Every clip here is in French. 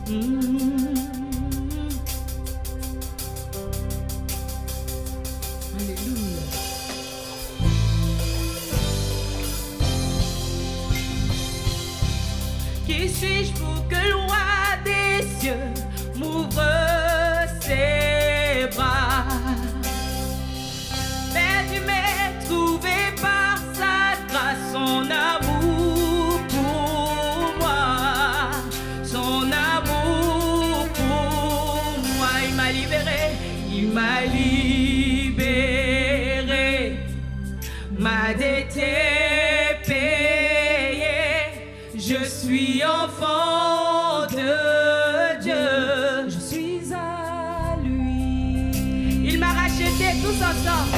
Alléluia. Qui suis-je pour que le roi des cieux m'ouvre ses bras? Mais tu m'as trouvé par sa grâce, son amour pour moi, son amour pour moi. Il m'a libéré, il m'a libéré, ma dette est payée. Je suis enfant de Dieu, je suis à lui. Il m'a racheté tous ensemble.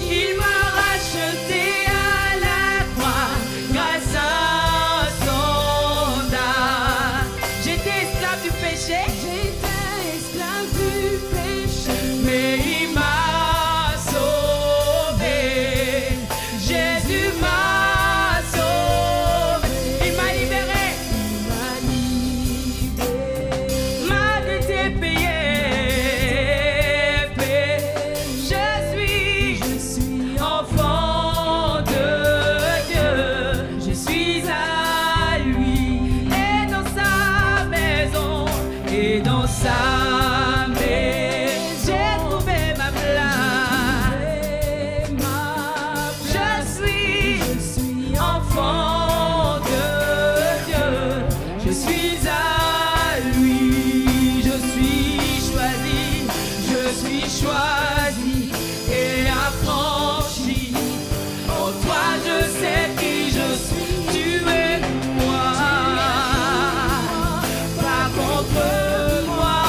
Il m'a racheté à la croix grâce à son âme. J'étais esclave du péché, mais il m'a sauvé. Jésus m'a sauvé. Il m'a libéré. Ma dette est payée. Je suis enfant de Dieu. Je suis à lui. Et dans sa maison. Et dans sa maison. J'ai trouvé ma place. Je suis enfant de Dieu. Je suis à lui. Je suis choisi et affranchi. En toi je sais qui je suis. Tu es moi, pas contre moi.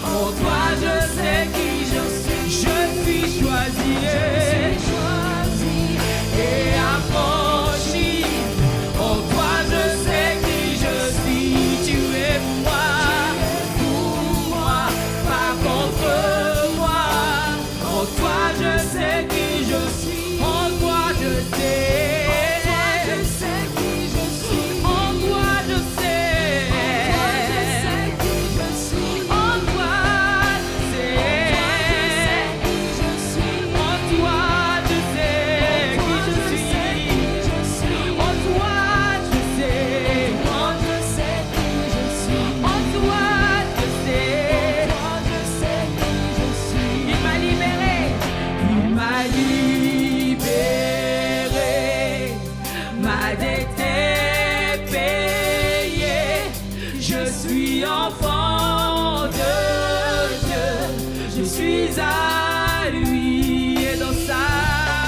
En toi je sais qui je suis. Je suis choisi et affranchi. En toi je sais qui je suis. Tu es moi, pour moi, pas contre moi. En toi je sais qui je suis. En toi je sais. Qui je suis. En toi je sais. Qui je suis. En toi je sais. Qui je suis. En toi je sais qui je suis. En toi je sais. En je sais qui je suis. En toi je sais. Je sais qui je suis. Il m'a libéré. Il m'a libéré. Ma dette est payée. Je suis enfant de Dieu. Je suis à lui et dans sa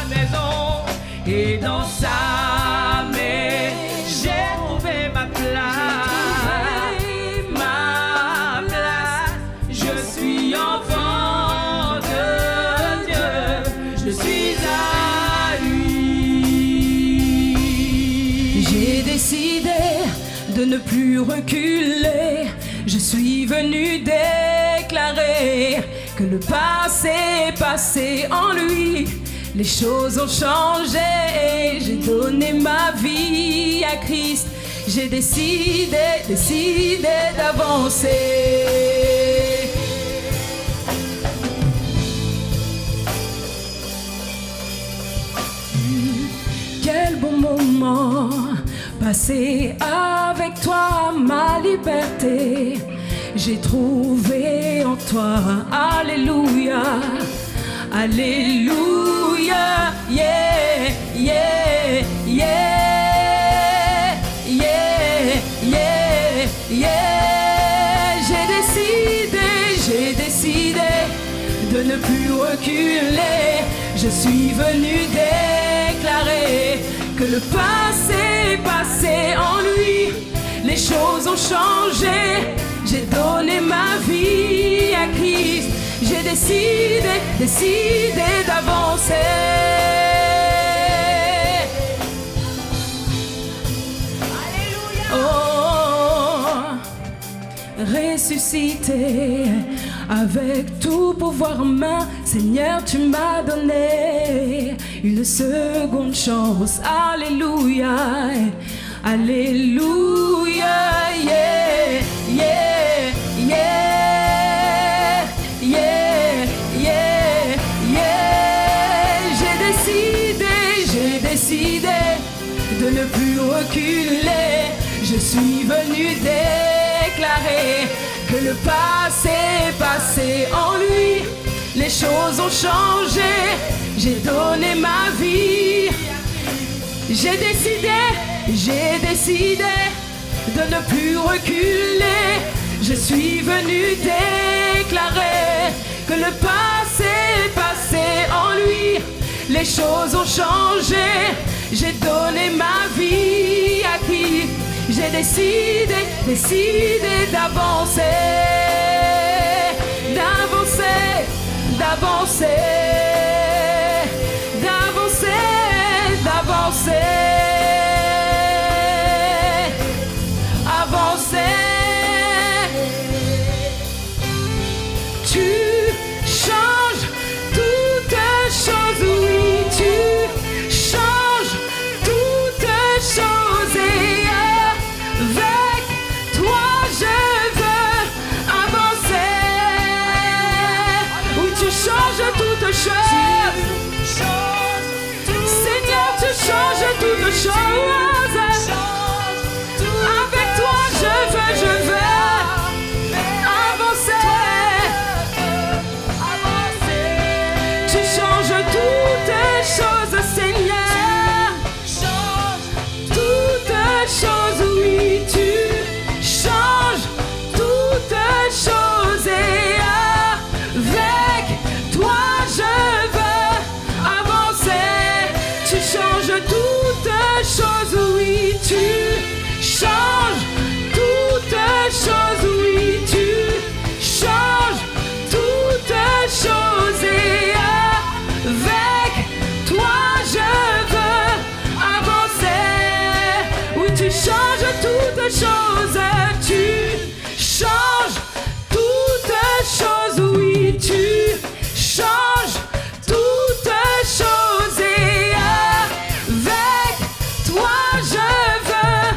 maison. Et dans sa maison, j'ai trouvé ma place. Ma place. Je suis enfant de Dieu. Je suis à lui. J'ai décidé de ne plus reculer. Je suis venu déclarer que le passé est passé en lui. Les choses ont changé. J'ai donné ma vie à Christ. J'ai décidé d'avancer. Quel bon moment passé avec toi, ma liberté. J'ai trouvé en toi, alléluia, alléluia, yeah, yeah, yeah, yeah, yeah, yeah. J'ai décidé de ne plus reculer. Je suis venu déclarer que le passé est passé en lui. Les choses ont changé. J'ai donné ma vie à Christ. J'ai décidé d'avancer. Alléluia. Oh, ressuscité avec tout pouvoir en main, Seigneur, tu m'as donné une seconde chance. Alléluia, alléluia, yeah. suis venu déclarer que le passé est passé en lui. Les choses ont changé, j'ai donné ma vie. J'ai décidé de ne plus reculer. Je suis venu déclarer que le passé est passé en lui. Les choses ont changé, j'ai donné ma vie à qui? J'ai décidé d'avancer, d'avancer, d'avancer, d'avancer, d'avancer, avancer. Tu changes toutes choses, oui, tu changes toutes choses et avec toi je veux avancer. Oui, tu changes toutes choses. Seigneur, tu changes toutes choses. Avec toi je veux toutes choses, Seigneur. Change toutes choses, oui, tu changes toutes choses et avec toi je veux avancer. Tu changes toutes choses, oui, tu changes toutes choses, oui, tu changes toutes choses et avec toi je veux avancer. Oui, tu changes toutes choses, tu changes toutes choses, oui, tu changes toutes choses et avec toi je veux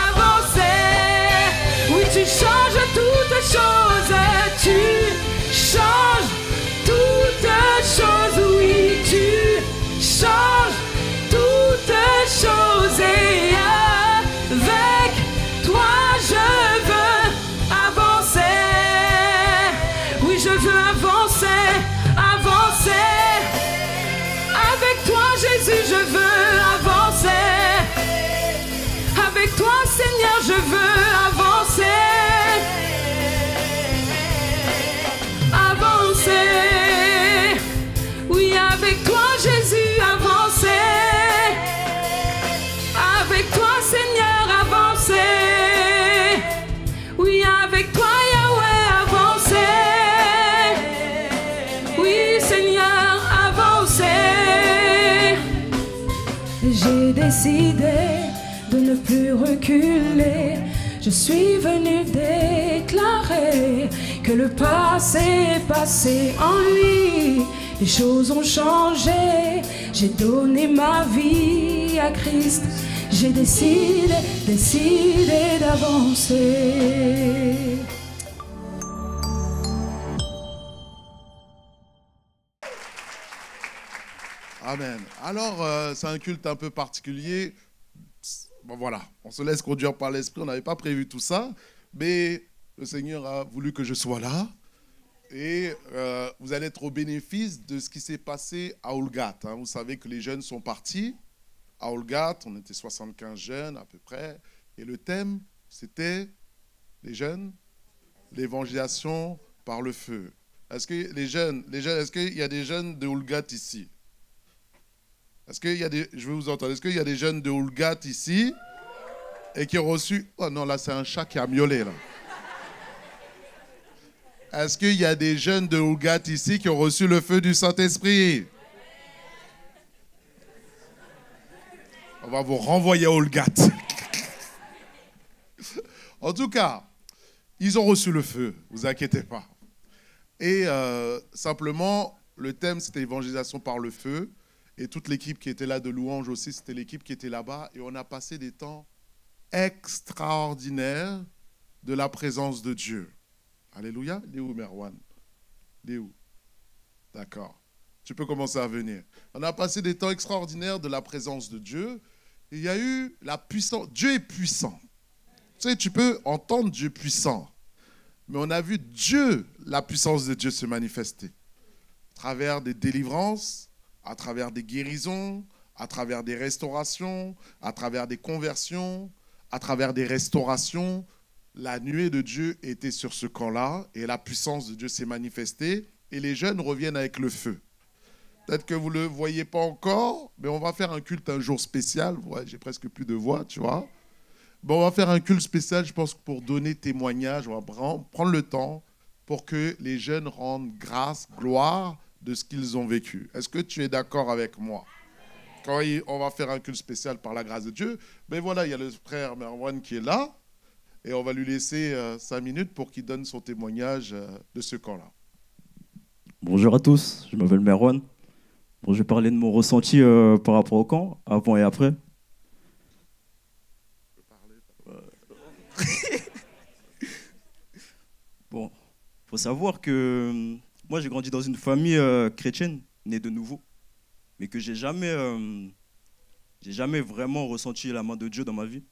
avancer. Oui, tu changes toutes choses, tu changes toutes choses, oui, tu changes toutes choses et avec toi je veux avancer. Oui, je veux avancer, avancer. Avec toi Jésus je veux avancer. Avec toi Seigneur je veux avancer. Avancer. Oui, avec toi Jésus avancer. Avec toi Seigneur avancer. Oui, avec toi Yahweh avancer. Oui Seigneur avancer. J'ai décidé de ne plus reculer. Je suis venu déclarer que le passé est passé en lui. Les choses ont changé, j'ai donné ma vie à Christ. J'ai décidé d'avancer. Amen. Alors, c'est un culte un peu particulier. Bon, voilà, on se laisse conduire par l'Esprit. On n'avait pas prévu tout ça, mais le Seigneur a voulu que je sois là. Et vous allez être au bénéfice de ce qui s'est passé à Olgat. Hein. Vous savez que les jeunes sont partis à Olgat. On était 75 jeunes à peu près. Et le thème, c'était les jeunes, l'évangélisation par le feu. Est-ce que est-ce qu'il y a des jeunes de Olgat ici? Est-ce qu'il y a des, je veux vous entendre. Est-ce qu'il y a des jeunes de Olgat ici et qui ont reçu... Oh non, là, c'est un chat qui a miaulé, là. Est-ce qu'il y a des jeunes de Olgat ici qui ont reçu le feu du Saint-Esprit? On va vous renvoyer à Olgat. En tout cas, ils ont reçu le feu, ne vous inquiétez pas. Et simplement, le thème, c'était évangélisation par le feu. Et toute l'équipe qui était là de louange aussi, c'était l'équipe qui était là-bas. Et on a passé des temps extraordinaires de la présence de Dieu. Alléluia. Il est où, Merwan? Il est où? D'accord. Tu peux commencer à venir. On a passé des temps extraordinaires de la présence de Dieu. Et il y a eu la puissance. Dieu est puissant. Tu sais, tu peux entendre Dieu puissant, mais on a vu Dieu, la puissance de Dieu se manifester à travers des délivrances, à travers des guérisons, à travers des restaurations, à travers des conversions, à travers des restaurations. La nuée de Dieu était sur ce camp-là et la puissance de Dieu s'est manifestée et les jeunes reviennent avec le feu. Peut-être que vous ne le voyez pas encore, mais on va faire un culte un jour spécial. Ouais, j'ai presque plus de voix, tu vois. Bon, on va faire un culte spécial, je pense, pour donner témoignage. On va prendre le temps pour que les jeunes rendent grâce, gloire de ce qu'ils ont vécu. Est-ce que tu es d'accord avec moi? Quand on va faire un culte spécial par la grâce de Dieu, ben voilà, il y a le frère Merwan qui est là, et on va lui laisser 5 minutes pour qu'il donne son témoignage de ce camp-là. Bonjour à tous, je m'appelle Merwan. Bon, je vais parler de mon ressenti par rapport au camp, avant et après. Bon, il faut savoir que moi j'ai grandi dans une famille chrétienne, née de nouveau, mais que j'ai jamais vraiment ressenti la main de Dieu dans ma vie.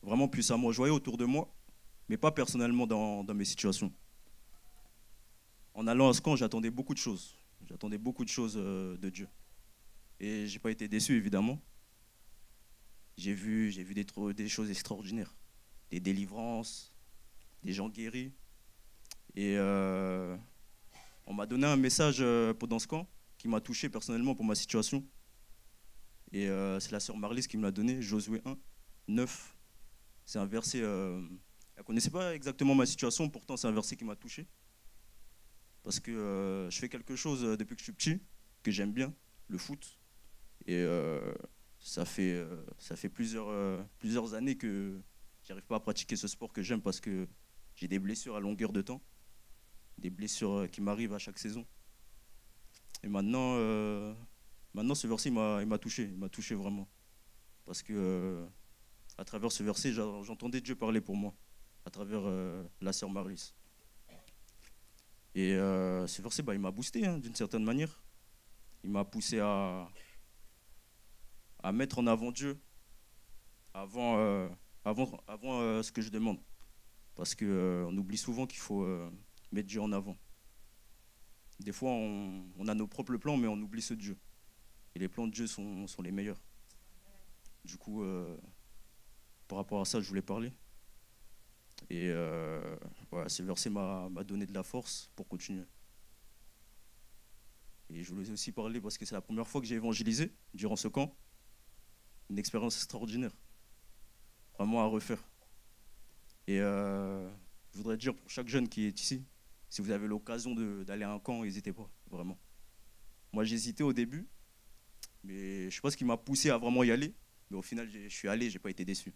Vraiment puissamment. Je voyais autour de moi, mais pas personnellement dans mes situations. En allant à ce camp, j'attendais beaucoup de choses. J'attendais beaucoup de choses de Dieu. Et je n'ai pas été déçu, évidemment. J'ai vu des choses extraordinaires. Des délivrances, des gens guéris. Et on m'a donné un message pendant ce camp qui m'a touché personnellement pour ma situation. Et c'est la sœur Marlise qui me l'a donné, Josué 1, 9. C'est un verset, elle ne connaissait pas exactement ma situation, pourtant c'est un verset qui m'a touché. Parce que je fais quelque chose depuis que je suis petit, que j'aime bien, le foot. Et ça fait plusieurs années que je n'arrive pas à pratiquer ce sport que j'aime parce que j'ai des blessures à longueur de temps. Des blessures qui m'arrivent à chaque saison. Et maintenant ce verset, il m'a touché vraiment. Parce que à travers ce verset, j'entendais Dieu parler pour moi, à travers la sœur Marlise. Et ce verset, il m'a boosté d'une certaine manière. Il m'a poussé à mettre en avant Dieu avant ce que je demande. Parce qu'on oublie souvent qu'il faut mettre Dieu en avant. Des fois, on a nos propres plans, mais on oublie ceux de Dieu. Et les plans de Dieu sont les meilleurs. Du coup, par rapport à ça, je voulais parler. Et voilà, ce verset m'a donné de la force pour continuer. Et je voulais aussi parler parce que c'est la première fois que j'ai évangélisé durant ce camp. Une expérience extraordinaire. Vraiment à refaire. Et je voudrais dire pour chaque jeune qui est ici, si vous avez l'occasion d'aller à un camp, n'hésitez pas, vraiment. Moi, j'hésitais au début, mais je ne sais pas ce qui m'a poussé à vraiment y aller. Mais au final, je suis allé, je n'ai pas été déçu.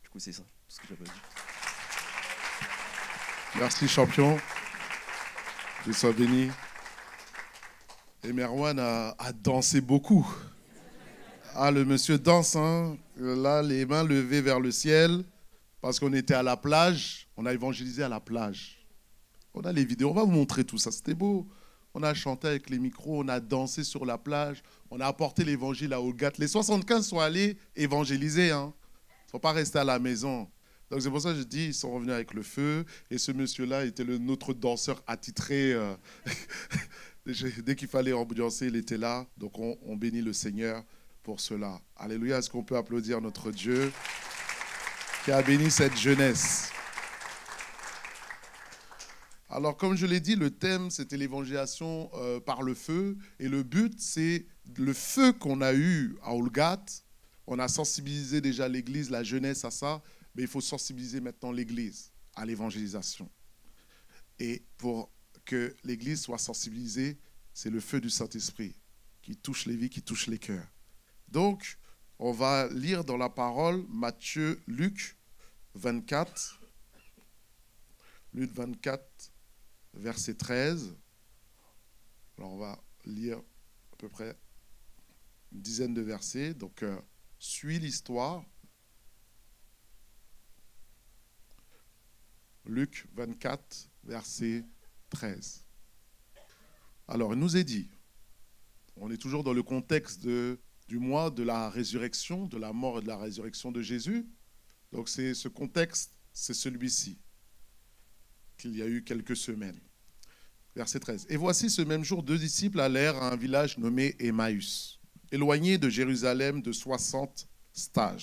Du coup, c'est ça, tout ce que j'avais à dire. Merci, champion. Dieu soit béni. Et Merwan a dansé beaucoup. Ah, le monsieur danse, hein. Là, les mains levées vers le ciel, parce qu'on était à la plage. On a évangélisé à la plage. On a les vidéos, on va vous montrer tout ça. C'était beau. On a chanté avec les micros, on a dansé sur la plage, on a apporté l'évangile à Olgat. Les 75 sont allés évangéliser, hein. Ils ne sont pas restés à la maison. Donc c'est pour ça que je dis, ils sont revenus avec le feu. Et ce monsieur-là était notre danseur attitré. Dès qu'il fallait ambiancer, il était là. Donc on bénit le Seigneur pour cela. Alléluia. Est-ce qu'on peut applaudir notre Dieu qui a béni cette jeunesse? Alors, comme je l'ai dit, le thème, c'était l'évangélisation par le feu. Et le but, c'est le feu qu'on a eu à Olgat. On a sensibilisé déjà l'Église, la jeunesse à ça. Mais il faut sensibiliser maintenant l'Église à l'évangélisation. Et pour que l'Église soit sensibilisée, c'est le feu du Saint-Esprit qui touche les vies, qui touche les cœurs. Donc, on va lire dans la parole Luc 24. Luc 24. Verset 13. Alors on va lire à peu près une dizaine de versets. Donc, suis l'histoire. Luc 24, verset 13. Alors, il nous est dit, on est toujours dans le contexte du mois de la résurrection, de la mort et de la résurrection de Jésus. Donc ce contexte, c'est celui-ci, qu'il y a eu quelques semaines. Verset 13. Et voici ce même jour, 2 disciples allèrent à un village nommé Emmaüs, éloigné de Jérusalem de 60 stades.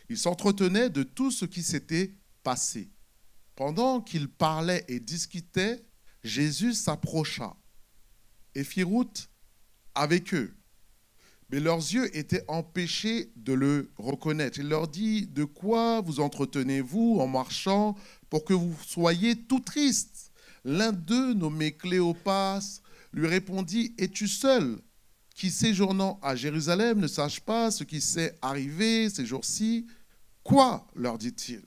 Ils s'entretenaient de tout ce qui s'était passé. Pendant qu'ils parlaient et discutaient, Jésus s'approcha et fit route avec eux. Mais leurs yeux étaient empêchés de le reconnaître. Il leur dit, « De quoi vous entretenez-vous en marchant pour que vous soyez tout tristes ?» L'un d'eux, nommé Cléopas, lui répondit, « Es-tu seul qui, séjournant à Jérusalem, ne sache pas ce qui s'est arrivé ces jours-ci ?»« Quoi ?» leur dit-il.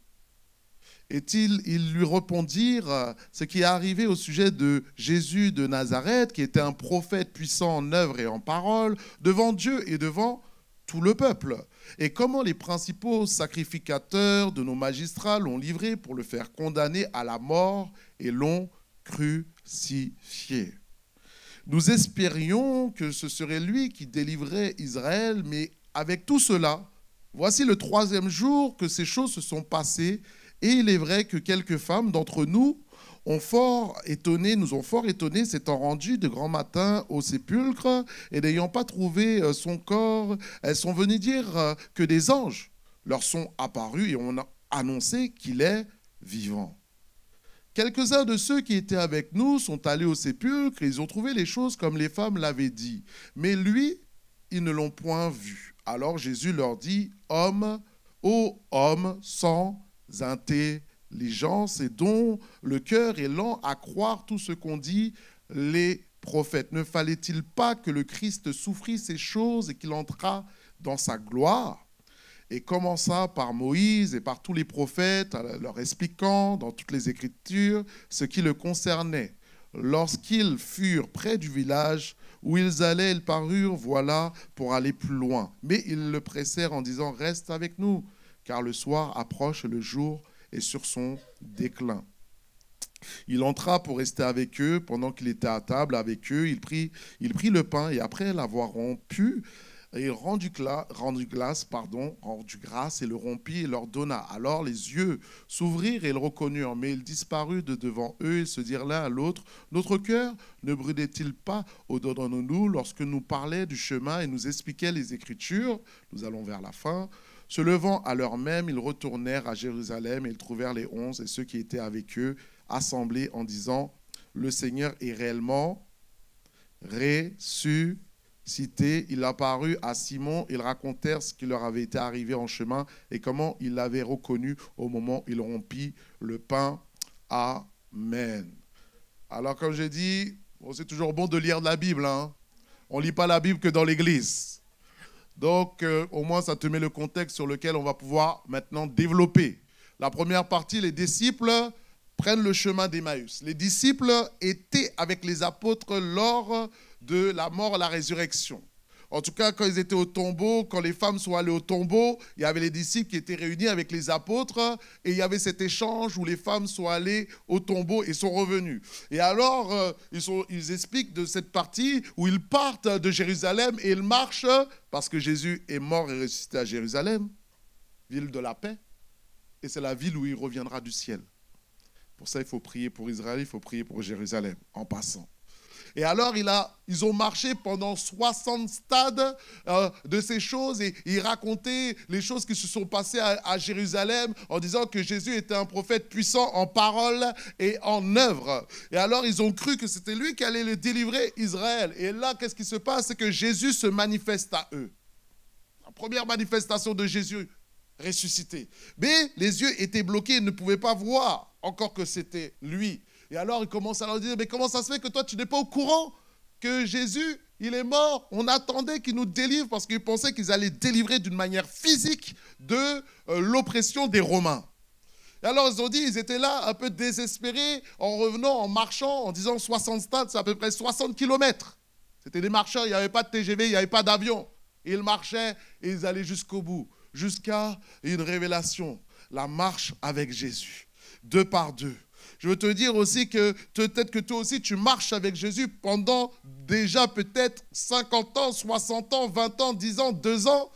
Et ils lui répondirent ce qui est arrivé au sujet de Jésus de Nazareth, qui était un prophète puissant en œuvre et en parole, devant Dieu et devant tout le peuple. Et comment les principaux sacrificateurs de nos magistrats l'ont livré pour le faire condamner à la mort et l'ont crucifié. Nous espérions que ce serait lui qui délivrerait Israël, mais avec tout cela, voici le 3e jour que ces choses se sont passées. Et il est vrai que quelques femmes d'entre nous nous ont fort étonnés, s'étant rendues de grand matin au sépulcre et n'ayant pas trouvé son corps, elles sont venues dire que des anges leur sont apparus et ont annoncé qu'il est vivant. Quelques-uns de ceux qui étaient avec nous sont allés au sépulcre et ils ont trouvé les choses comme les femmes l'avaient dit. Mais lui, ils ne l'ont point vu. Alors Jésus leur dit, « Hommes, ô hommes sans intelligence et dont le cœur est lent à croire tout ce qu'ont dit les prophètes. Ne fallait-il pas que le Christ souffrit ces choses et qu'il entrât dans sa gloire ?» Et commença par Moïse et par tous les prophètes, leur expliquant dans toutes les Écritures ce qui le concernait. Lorsqu'ils furent près du village où ils allaient, ils parurent, voilà, pour aller plus loin. Mais ils le pressèrent en disant, « Reste avec nous, car le soir approche, le jour est sur son déclin. » Il entra pour rester avec eux. Pendant qu'il était à table avec eux, il prit le pain et après l'avoir rompu, il rendit grâce et le rompit et leur donna. Alors les yeux s'ouvrirent et ils le reconnurent, mais il disparut de devant eux. Ils se dirent l'un à l'autre, « Notre cœur ne brûlait-il pas au-dedans de nous lorsque nous parlait du chemin et nous expliquait les Écritures ?» Nous allons vers la fin. Se levant à l'heure même, ils retournèrent à Jérusalem et ils trouvèrent les 11 et ceux qui étaient avec eux assemblés en disant, « Le Seigneur est réellement ressuscité. » Il apparut à Simon, ils racontèrent ce qui leur avait été arrivé en chemin et comment ils l'avaient reconnu au moment où il rompit le pain. Amen. Alors comme j'ai dit, c'est toujours bon de lire de la Bible. Hein. On ne lit pas la Bible que dans l'église. Donc au moins ça te met le contexte sur lequel on va pouvoir maintenant développer. La première partie, les disciples prennent le chemin d'Emmaüs. Les disciples étaient avec les apôtres lors de la mort et la résurrection. En tout cas, quand ils étaient au tombeau, quand les femmes sont allées au tombeau, il y avait les disciples qui étaient réunis avec les apôtres et il y avait cet échange où les femmes sont allées au tombeau et sont revenues. Et alors, ils expliquent de cette partie où ils partent de Jérusalem et ils marchent parce que Jésus est mort et ressuscité à Jérusalem, ville de la paix, et c'est la ville où il reviendra du ciel. Pour ça, il faut prier pour Israël, il faut prier pour Jérusalem, en passant. Et alors, ils ont marché pendant 60 stades de ces choses et ils racontaient les choses qui se sont passées à Jérusalem en disant que Jésus était un prophète puissant en parole et en œuvre. Et alors, ils ont cru que c'était lui qui allait le délivrer, Israël. Et là, qu'est-ce qui se passe? C'est que Jésus se manifeste à eux. La première manifestation de Jésus ressuscité. Mais les yeux étaient bloqués, ils ne pouvaient pas voir encore que c'était lui. Et alors, il commence à leur dire, mais comment ça se fait que toi, tu n'es pas au courant que Jésus, il est mort? On attendait qu'il nous délivre parce qu'ils pensaient qu'ils allaient délivrer d'une manière physique de l'oppression des Romains. Et alors, ils ont dit, ils étaient là un peu désespérés en revenant, en marchant, en disant 60 stades, c'est à peu près 60 kilomètres. C'était des marcheurs, il n'y avait pas de TGV, il n'y avait pas d'avion. Ils marchaient et ils allaient jusqu'au bout, jusqu'à une révélation, la marche avec Jésus, 2 par 2. Je veux te dire aussi que peut-être que toi aussi, tu marches avec Jésus pendant déjà peut-être 50 ans, 60 ans, 20 ans, 10 ans, 2 ans.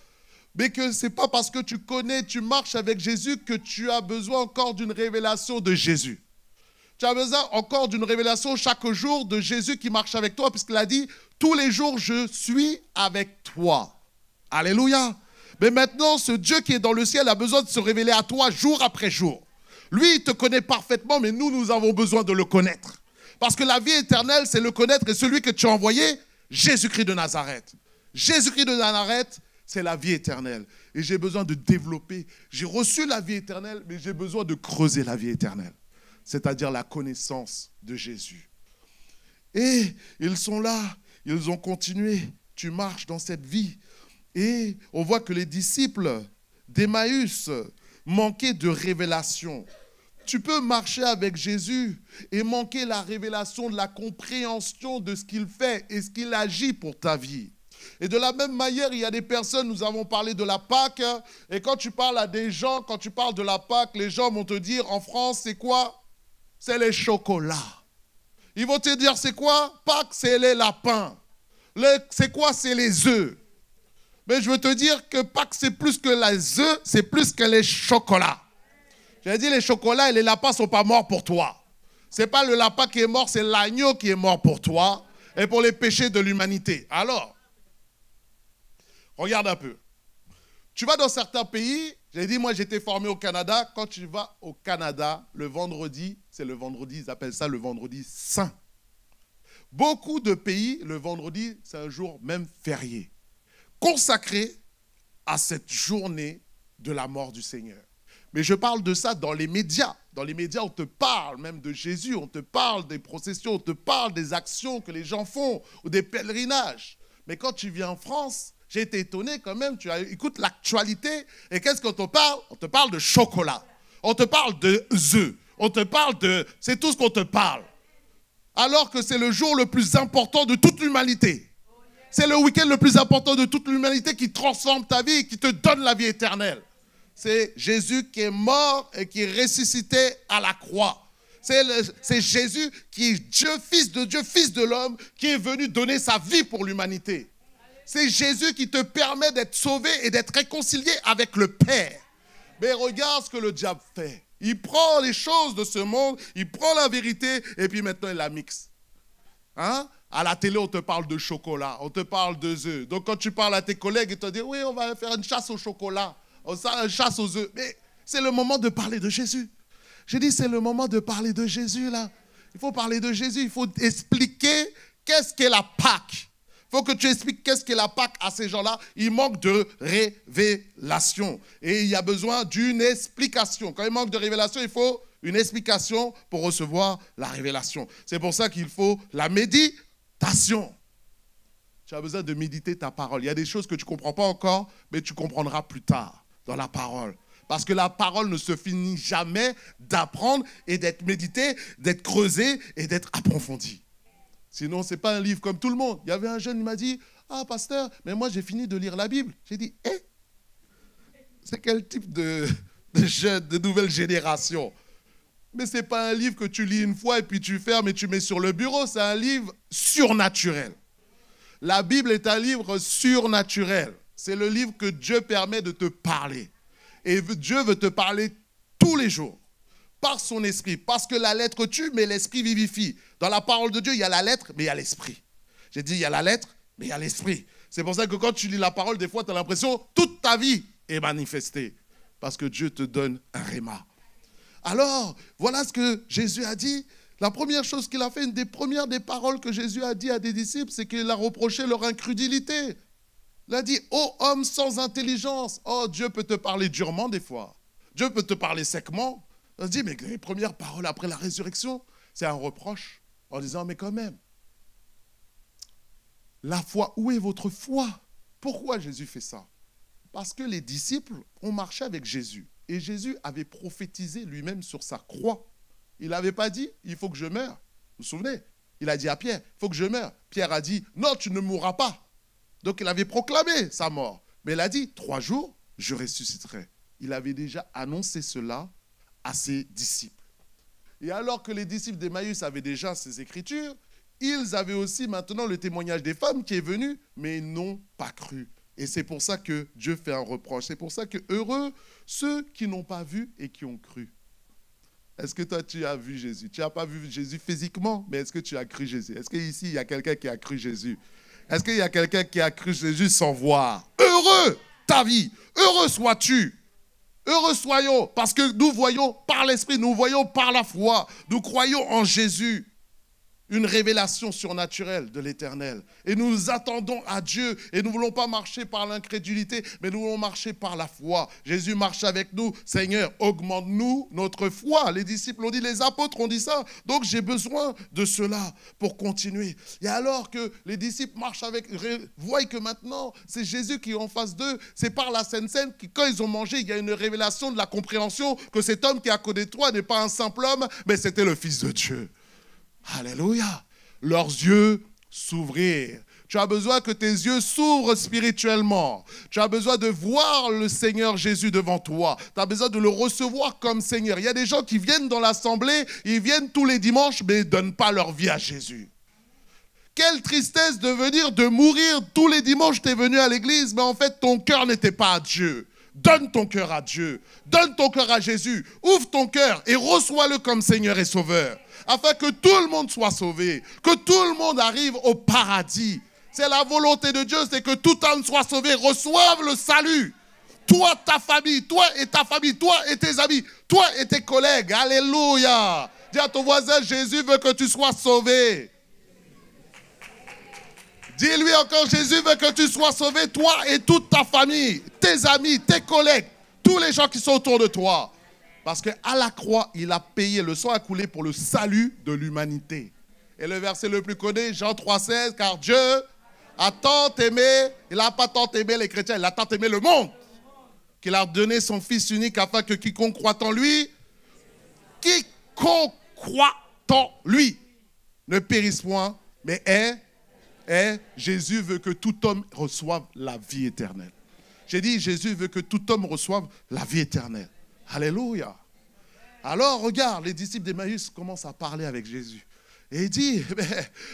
mais que ce n'est pas parce que tu connais, tu marches avec Jésus que tu as besoin encore d'une révélation de Jésus. Tu as besoin encore d'une révélation chaque jour de Jésus qui marche avec toi, puisqu'il a dit, tous les jours, je suis avec toi. Alléluia. Mais maintenant, ce Dieu qui est dans le ciel a besoin de se révéler à toi jour après jour. Lui, il te connaît parfaitement, mais nous avons besoin de le connaître. Parce que la vie éternelle, c'est le connaître, et celui que tu as envoyé, Jésus-Christ de Nazareth. Jésus-Christ de Nazareth, c'est la vie éternelle. Et j'ai besoin de développer. J'ai reçu la vie éternelle, mais j'ai besoin de creuser la vie éternelle. C'est-à-dire la connaissance de Jésus. Et ils sont là, ils ont continué. Tu marches dans cette vie. Et on voit que les disciples d'Emmaüs manquaient de révélation. Tu peux marcher avec Jésus et manquer la révélation de la compréhension de ce qu'il fait et ce qu'il agit pour ta vie. Et de la même manière, il y a des personnes, nous avons parlé de la Pâque, et quand tu parles à des gens, quand tu parles de la Pâque, les gens vont te dire, en France, c'est quoi? C'est les chocolats. Ils vont te dire, c'est quoi? Pâques, c'est les lapins. C'est quoi? C'est les œufs. Mais je veux te dire que Pâques, c'est plus que les œufs, c'est plus que les chocolats. J'ai dit, les chocolats et les lapins ne sont pas morts pour toi. Ce n'est pas le lapin qui est mort, c'est l'agneau qui est mort pour toi et pour les péchés de l'humanité. Alors, regarde un peu. Tu vas dans certains pays, j'ai dit, moi j'étais formé au Canada. Quand tu vas au Canada, le vendredi, c'est le vendredi, ils appellent ça le vendredi saint. Beaucoup de pays, le vendredi, c'est un jour même férié, consacré à cette journée de la mort du Seigneur. Mais je parle de ça dans les médias. Dans les médias, on te parle même de Jésus, on te parle des processions, on te parle des actions que les gens font ou des pèlerinages. Mais quand tu viens en France, j'ai été étonné quand même, tu écoutes l'actualité et qu'est-ce qu'on te parle? On te parle de chocolat, on te parle de œufs, on te parle de... C'est tout ce qu'on te parle. Alors que c'est le jour le plus important de toute l'humanité. C'est le week-end le plus important de toute l'humanité qui transforme ta vie et qui te donne la vie éternelle. C'est Jésus qui est mort et qui est ressuscité à la croix. C'est Jésus qui est Dieu, fils de Dieu, fils de l'homme, qui est venu donner sa vie pour l'humanité. C'est Jésus qui te permet d'être sauvé et d'être réconcilié avec le Père. Mais regarde ce que le diable fait. Il prend les choses de ce monde, il prend la vérité et puis maintenant il la mixe. Hein? À la télé, on te parle de chocolat, on te parle d'œufs. Donc quand tu parles à tes collègues, ils te disent « Oui, on va faire une chasse au chocolat. » Une chasse aux œufs. Mais c'est le moment de parler de Jésus. J'ai dit, c'est le moment de parler de Jésus, là. Il faut parler de Jésus. Il faut expliquer qu'est-ce qu'est la Pâque. Il faut que tu expliques qu'est-ce qu'est la Pâque à ces gens-là. Il manque de révélation. Et il y a besoin d'une explication. Quand il manque de révélation, il faut une explication pour recevoir la révélation. C'est pour ça qu'il faut la méditation. Tu as besoin de méditer ta parole. Il y a des choses que tu ne comprends pas encore, mais tu comprendras plus tard dans la parole. Parce que la parole ne se finit jamais d'apprendre et d'être méditée, d'être creusée et d'être approfondie. Sinon, ce n'est pas un livre comme tout le monde. Il y avait un jeune, il m'a dit, « Ah, pasteur, mais moi, j'ai fini de lire la Bible. » J'ai dit, « Eh, c'est quel type de nouvelle génération ?» Mais ce n'est pas un livre que tu lis une fois et puis tu fermes et tu mets sur le bureau. C'est un livre surnaturel. La Bible est un livre surnaturel. C'est le livre que Dieu permet de te parler. Et Dieu veut te parler tous les jours, par son esprit. Parce que la lettre tue, mais l'esprit vivifie. Dans la parole de Dieu, il y a la lettre, mais il y a l'esprit. J'ai dit, il y a la lettre, mais il y a l'esprit. C'est pour ça que quand tu lis la parole, des fois, tu as l'impression que toute ta vie est manifestée. Parce que Dieu te donne un réma. Alors, voilà ce que Jésus a dit. La première chose qu'il a fait, une des premières des paroles que Jésus a dit à des disciples, c'est qu'il a reproché leur incrédulité. Il a dit, ô homme sans intelligence, oh Dieu peut te parler durement des fois. Dieu peut te parler secement. Il a dit, mais les premières paroles après la résurrection, c'est un reproche en disant, mais quand même, la foi, où est votre foi? Pourquoi Jésus fait ça? Parce que les disciples ont marché avec Jésus. Et Jésus avait prophétisé lui-même sur sa croix. Il n'avait pas dit, il faut que je meure. Vous vous souvenez? Il a dit à Pierre, il faut que je meure. Pierre a dit, non, tu ne mourras pas. Donc il avait proclamé sa mort. Mais il a dit, 3 jours, je ressusciterai. Il avait déjà annoncé cela à ses disciples. Et alors que les disciples d'Emmaüs avaient déjà ces écritures, ils avaient aussi maintenant le témoignage des femmes qui est venu, mais ils n'ont pas cru. Et c'est pour ça que Dieu fait un reproche. C'est pour ça que heureux ceux qui n'ont pas vu et qui ont cru. Est-ce que toi, tu as vu Jésus? Tu n'as pas vu Jésus physiquement, mais est-ce que tu as cru Jésus? Est-ce qu'ici, il y a quelqu'un qui a cru Jésus? Est-ce qu'il y a quelqu'un qui a cru Jésus sans voir? Heureux ta vie, heureux sois-tu. Heureux soyons, parce que nous voyons par l'Esprit, nous voyons par la foi, nous croyons en Jésus. Une révélation surnaturelle de l'Éternel. Et nous nous attendons à Dieu. Et nous ne voulons pas marcher par l'incrédulité, mais nous voulons marcher par la foi. Jésus marche avec nous. Seigneur, augmente-nous notre foi. Les disciples ont dit, les apôtres ont dit ça. Donc j'ai besoin de cela pour continuer. Et alors que les disciples marchent avec, voient que maintenant, c'est Jésus qui est en face d'eux. C'est par la Sainte Seine que quand ils ont mangé, il y a une révélation de la compréhension que cet homme qui est à côté de toi n'est pas un simple homme, mais c'était le Fils de Dieu. Alléluia. Leurs yeux s'ouvrirent. Tu as besoin que tes yeux s'ouvrent spirituellement. Tu as besoin de voir le Seigneur Jésus devant toi. Tu as besoin de le recevoir comme Seigneur. Il y a des gens qui viennent dans l'assemblée, ils viennent tous les dimanches, mais ils ne donnent pas leur vie à Jésus. Quelle tristesse de venir, de mourir tous les dimanches, tu es venu à l'église, mais en fait ton cœur n'était pas à Dieu. Donne ton cœur à Dieu. Donne ton cœur à Jésus. Ouvre ton cœur et reçois-le comme Seigneur et Sauveur. Afin que tout le monde soit sauvé. Que tout le monde arrive au paradis. C'est la volonté de Dieu, c'est que tout homme soit sauvé, reçoive le salut. Toi, ta famille, toi et tes amis, toi et tes collègues. Alléluia. Dis à ton voisin, Jésus veut que tu sois sauvé. Dis-lui encore, Jésus veut que tu sois sauvé, toi et toute ta famille, tes amis, tes collègues, tous les gens qui sont autour de toi. Parce qu'à la croix, il a payé, le sang a coulé pour le salut de l'humanité. Et le verset le plus connu, Jean 3,16, car Dieu a tant aimé, il n'a pas tant aimé les chrétiens, il a tant aimé le monde, qu'il a donné son Fils unique afin que quiconque croit en lui, ne périsse point, mais Jésus veut que tout homme reçoive la vie éternelle. J'ai dit, Jésus veut que tout homme reçoive la vie éternelle. Alléluia. Alors, regarde, les disciples d'Emmaüs commencent à parler avec Jésus. Et il dit,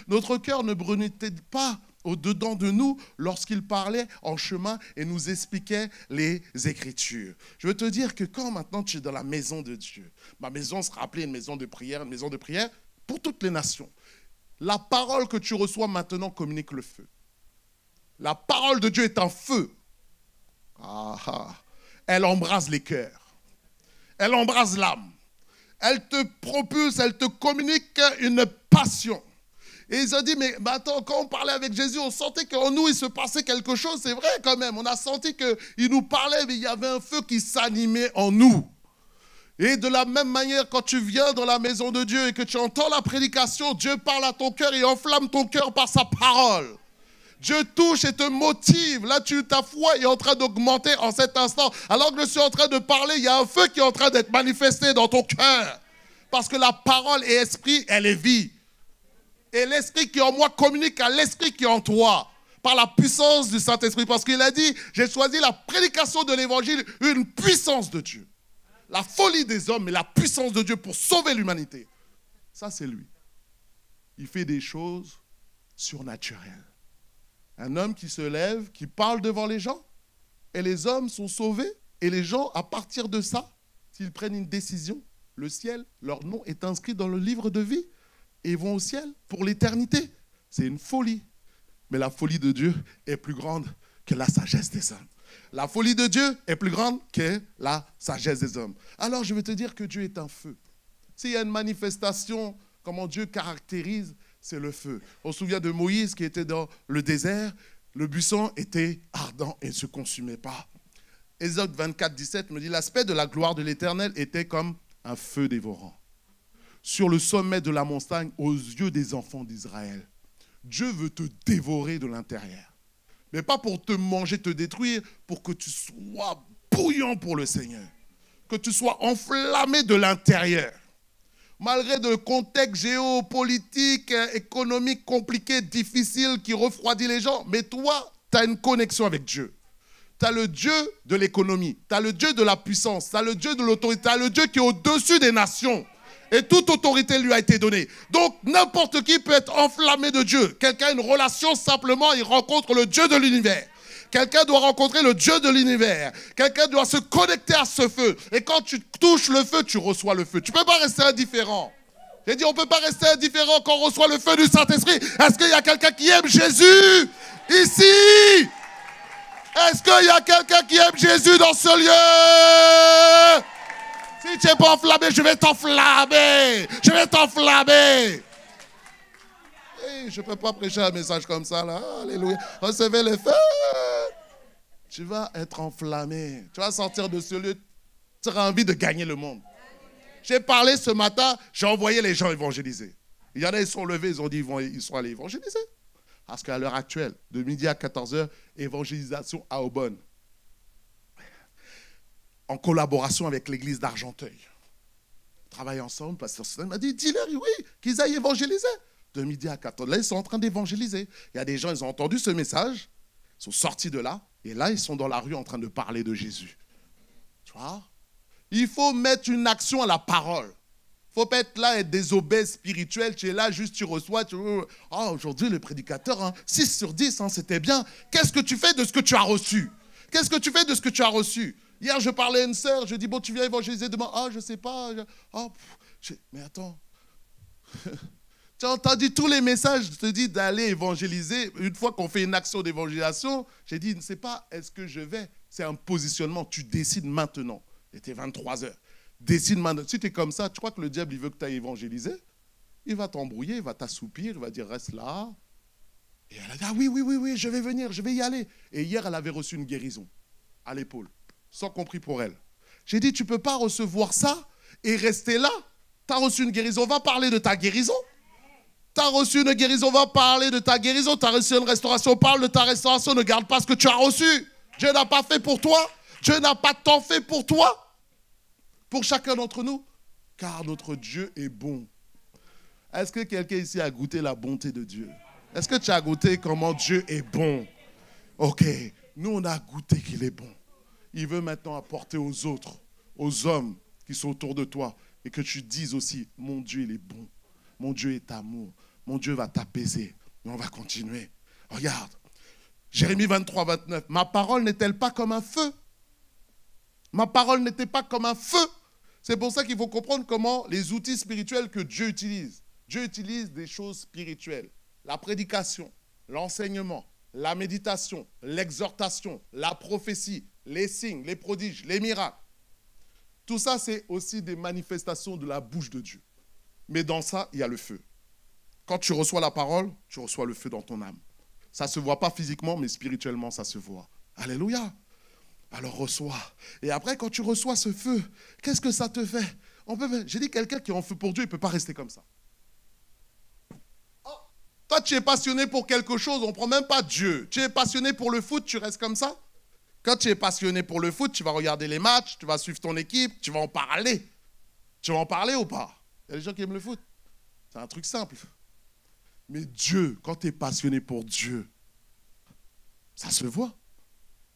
notre cœur ne brûlait pas au-dedans de nous lorsqu'il parlait en chemin et nous expliquait les Écritures. Je veux te dire que quand maintenant tu es dans la maison de Dieu, ma maison sera appelée une maison de prière pour toutes les nations. La parole que tu reçois maintenant communique le feu. La parole de Dieu est un feu. Elle embrase les cœurs. Elle embrase l'âme. Elle te propulse, elle te communique une passion. Et ils ont dit, mais attends, quand on parlait avec Jésus, on sentait qu'en nous, il se passait quelque chose. C'est vrai quand même. On a senti qu'il nous parlait, mais il y avait un feu qui s'animait en nous. Et de la même manière, quand tu viens dans la maison de Dieu et que tu entends la prédication, Dieu parle à ton cœur et enflamme ton cœur par sa parole. Dieu touche et te motive. Là, ta foi est en train d'augmenter en cet instant. Alors que je suis en train de parler, il y a un feu qui est en train d'être manifesté dans ton cœur. Parce que la parole est esprit, elle est vie. Et l'esprit qui est en moi communique à l'esprit qui est en toi. Par la puissance du Saint-Esprit. Parce qu'il a dit, j'ai choisi la prédication de l'évangile, une puissance de Dieu. La folie des hommes, mais la puissance de Dieu pour sauver l'humanité. Ça, c'est lui. Il fait des choses surnaturelles. Un homme qui se lève, qui parle devant les gens, et les hommes sont sauvés, et les gens, à partir de ça, s'ils prennent une décision, le ciel, leur nom est inscrit dans le livre de vie, et ils vont au ciel pour l'éternité. C'est une folie. Mais la folie de Dieu est plus grande que la sagesse des hommes. La folie de Dieu est plus grande que la sagesse des hommes. Alors je veux te dire que Dieu est un feu. S'il y a une manifestation, comment Dieu caractérise, c'est le feu. On se souvient de Moïse qui était dans le désert. Le buisson était ardent et ne se consumait pas. Exode 24, 17 me dit, l'aspect de la gloire de l'Éternel était comme un feu dévorant. Sur le sommet de la montagne, aux yeux des enfants d'Israël. Dieu veut te dévorer de l'intérieur. Mais pas pour te manger, te détruire, pour que tu sois bouillant pour le Seigneur. Que tu sois enflammé de l'intérieur. Malgré le contexte géopolitique, économique compliqué, difficile, qui refroidit les gens, mais toi, tu as une connexion avec Dieu. Tu as le Dieu de l'économie, tu as le Dieu de la puissance, tu as le Dieu de l'autorité, tu as le Dieu qui est au-dessus des nations. Et toute autorité lui a été donnée. Donc, n'importe qui peut être enflammé de Dieu. Quelqu'un a une relation, simplement, il rencontre le Dieu de l'univers. Quelqu'un doit rencontrer le Dieu de l'univers. Quelqu'un doit se connecter à ce feu. Et quand tu touches le feu, tu reçois le feu. Tu ne peux pas rester indifférent. J'ai dit, on ne peut pas rester indifférent quand on reçoit le feu du Saint-Esprit. Est-ce qu'il y a quelqu'un qui aime Jésus ici? Est-ce qu'il y a quelqu'un qui aime Jésus dans ce lieu? Si tu n'es pas enflammé, je vais t'enflammer. Je vais t'enflammer. Hey, je ne peux pas prêcher un message comme ça, là. Alléluia. Recevez le feu. Tu vas être enflammé. Tu vas sortir de ce lieu. Tu auras envie de gagner le monde. J'ai parlé ce matin, j'ai envoyé les gens évangéliser. Il y en a, ils sont levés, ils ont dit ils sont allés évangéliser. Parce qu'à l'heure actuelle, de midi à 14h, évangélisation à Aubonne. En collaboration avec l'église d'Argenteuil. On travaille ensemble, pasteur Stéphane m'a dit, dis-leur, oui, qu'ils aillent évangéliser. De midi à 14h, là, ils sont en train d'évangéliser. Il y a des gens, ils ont entendu ce message, ils sont sortis de là, et là, ils sont dans la rue en train de parler de Jésus. Tu vois? Il faut mettre une action à la parole. Il ne faut pas être là et être des obèses spirituels. Tu es là, juste tu reçois. Aujourd'hui, le prédicateur, 6 sur 10, c'était bien. Qu'est-ce que tu fais de ce que tu as reçu? Qu'est-ce que tu fais de ce que tu as reçu? Hier, je parlais à une sœur. Je dis, bon, tu viens évangéliser demain. Je ne sais pas. Mais attends. Tu as entendu tous les messages. Je te dis d'aller évangéliser. Une fois qu'on fait une action d'évangélisation, j'ai dit, ce n'est pas est-ce que je vais. C'est un positionnement. Tu décides maintenant. Il était 23h. Décide maintenant. Si tu es comme ça, tu crois que le diable il veut que tu ailles évangéliser? Il va t'embrouiller, il va t'assoupir, il va dire reste là. Et elle a dit oui, je vais venir, je vais y aller. Et hier, elle avait reçu une guérison à l'épaule, sans compris pour elle. J'ai dit tu ne peux pas recevoir ça et rester là. Tu as reçu une guérison, on va parler de ta guérison. Tu as reçu une guérison, on va parler de ta guérison. Tu as reçu une restauration, parle de ta restauration, ne garde pas ce que tu as reçu. Dieu n'a pas fait pour toi. Dieu n'a pas tant fait pour toi, pour chacun d'entre nous, car notre Dieu est bon. Est-ce que quelqu'un ici a goûté la bonté de Dieu? Est-ce que tu as goûté comment Dieu est bon? Ok, nous on a goûté qu'il est bon. Il veut maintenant apporter aux autres, aux hommes qui sont autour de toi, et que tu dises aussi, mon Dieu il est bon, mon Dieu est amour, mon Dieu va t'apaiser. Mais on va continuer. Regarde, Jérémie 23, 29, ma parole n'est-elle pas comme un feu? Ma parole n'était pas comme un feu. C'est pour ça qu'il faut comprendre comment les outils spirituels que Dieu utilise. Dieu utilise des choses spirituelles. La prédication, l'enseignement, la méditation, l'exhortation, la prophétie, les signes, les prodiges, les miracles. Tout ça, c'est aussi des manifestations de la bouche de Dieu. Mais dans ça, il y a le feu. Quand tu reçois la parole, tu reçois le feu dans ton âme. Ça ne se voit pas physiquement, mais spirituellement, ça se voit. Alléluia. Alors reçois. Et après, quand tu reçois ce feu, qu'est-ce que ça te fait? J'ai dit, quelqu'un qui est en feu pour Dieu, il ne peut pas rester comme ça. Oh, toi, tu es passionné pour quelque chose, on ne prend même pas Dieu. Tu es passionné pour le foot, tu restes comme ça? Quand tu es passionné pour le foot, tu vas regarder les matchs, tu vas suivre ton équipe, tu vas en parler. Tu vas en parler ou pas? Il y a des gens qui aiment le foot. C'est un truc simple. Mais Dieu, quand tu es passionné pour Dieu, ça se voit.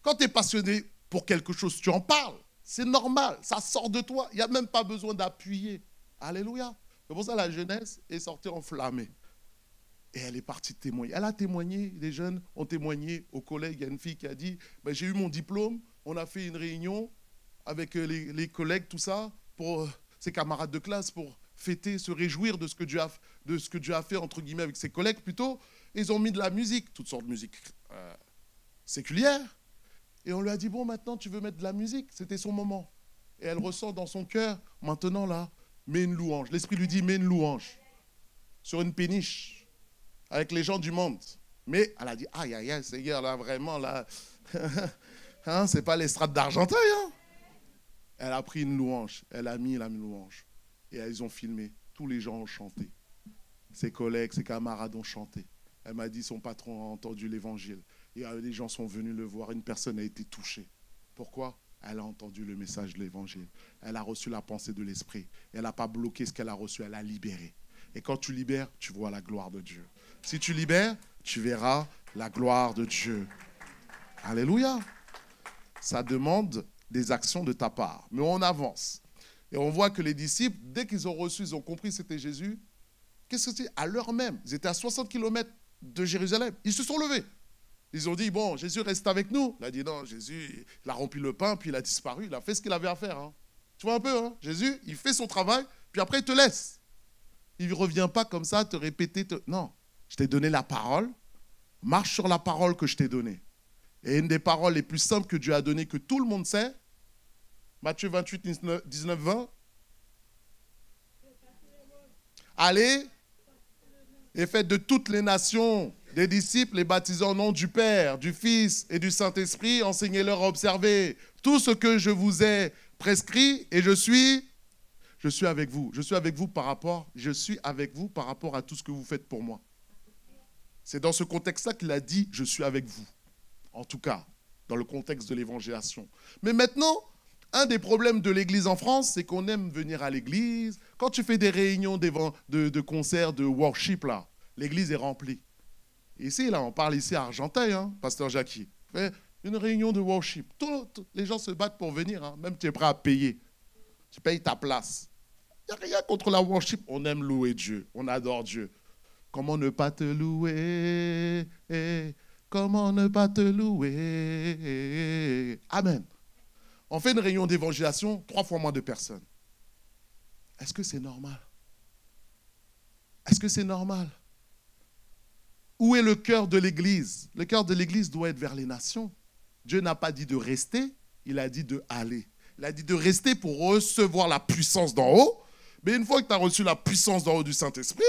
Quand tu es passionné pour quelque chose, tu en parles. C'est normal, ça sort de toi. Il n'y a même pas besoin d'appuyer. Alléluia. C'est pour ça que la jeunesse est sortie enflammée. Et elle est partie témoigner. Elle a témoigné, les jeunes ont témoigné au collège. Il y a une fille qui a dit, j'ai eu mon diplôme, on a fait une réunion avec les collègues, tout ça, pour ses camarades de classe, pour fêter, se réjouir de ce que Dieu a fait, entre guillemets, avec ses collègues plutôt. Ils ont mis de la musique, toutes sortes de musique séculière. Et on lui a dit, bon, maintenant, tu veux mettre de la musique? C'était son moment. Et elle ressent dans son cœur, maintenant, là, mets une louange. L'Esprit lui dit, mets une louange sur une péniche avec les gens du monde. Mais elle a dit, aïe, aïe, aïe, Seigneur, là, vraiment, là, hein, c'est pas l'estrade d'Argenteuil, hein. Elle a pris une louange, elle a mis la louange. Et ils ont filmé. Tous les gens ont chanté. Ses collègues, ses camarades ont chanté. Elle m'a dit, son patron a entendu l'évangile. Et les gens sont venus le voir. Une personne a été touchée. Pourquoi? Elle a entendu le message de l'évangile. Elle a reçu la pensée de l'esprit. Elle n'a pas bloqué ce qu'elle a reçu, elle a libéré. Et quand tu libères, tu vois la gloire de Dieu. Si tu libères, tu verras la gloire de Dieu. Alléluia. Ça demande des actions de ta part. Mais on avance. Et on voit que les disciples, dès qu'ils ont reçu, ils ont compris que c'était Jésus. Qu'est-ce que c'est? À l'heure même, ils étaient à 60 km de Jérusalem. Ils se sont levés. Ils ont dit, bon, Jésus reste avec nous. Il a dit, non, Jésus, il a rempli le pain, puis il a disparu. Il a fait ce qu'il avait à faire. Hein. Tu vois un peu, hein? Jésus, il fait son travail, puis après, il te laisse. Il ne revient pas comme ça, te répéter. Non, je t'ai donné la parole. Marche sur la parole que je t'ai donnée. Et une des paroles les plus simples que Dieu a données, que tout le monde sait, Matthieu 28, 19, 20. Allez et faites de toutes les nations des disciples, les baptisant au nom du Père, du Fils et du Saint-Esprit, enseignez-leur à observer tout ce que je vous ai prescrit, et je suis avec vous. Je suis avec vous par rapport à tout ce que vous faites pour moi. C'est dans ce contexte-là qu'il a dit, je suis avec vous. En tout cas, dans le contexte de l'évangélisation. Mais maintenant, un des problèmes de l'église en France, c'est qu'on aime venir à l'église. Quand tu fais des réunions de concerts, de worship, là, l'église est remplie. Ici, là, on parle ici à Argenteuil, hein, pasteur Jackie. Fait une réunion de worship. Les gens se battent pour venir, hein, même tu es prêt à payer. Tu payes ta place. Il n'y a rien contre la worship. On aime louer Dieu, on adore Dieu. Comment ne pas te louer? Comment ne pas te louer? Amen. On fait une réunion d'évangélisation, 3 fois moins de personnes. Est-ce que c'est normal? Est-ce que c'est normal? Où est le cœur de l'Église? Le cœur de l'Église doit être vers les nations. Dieu n'a pas dit de rester, il a dit de aller. Il a dit de rester pour recevoir la puissance d'en haut. Mais une fois que tu as reçu la puissance d'en haut du Saint-Esprit,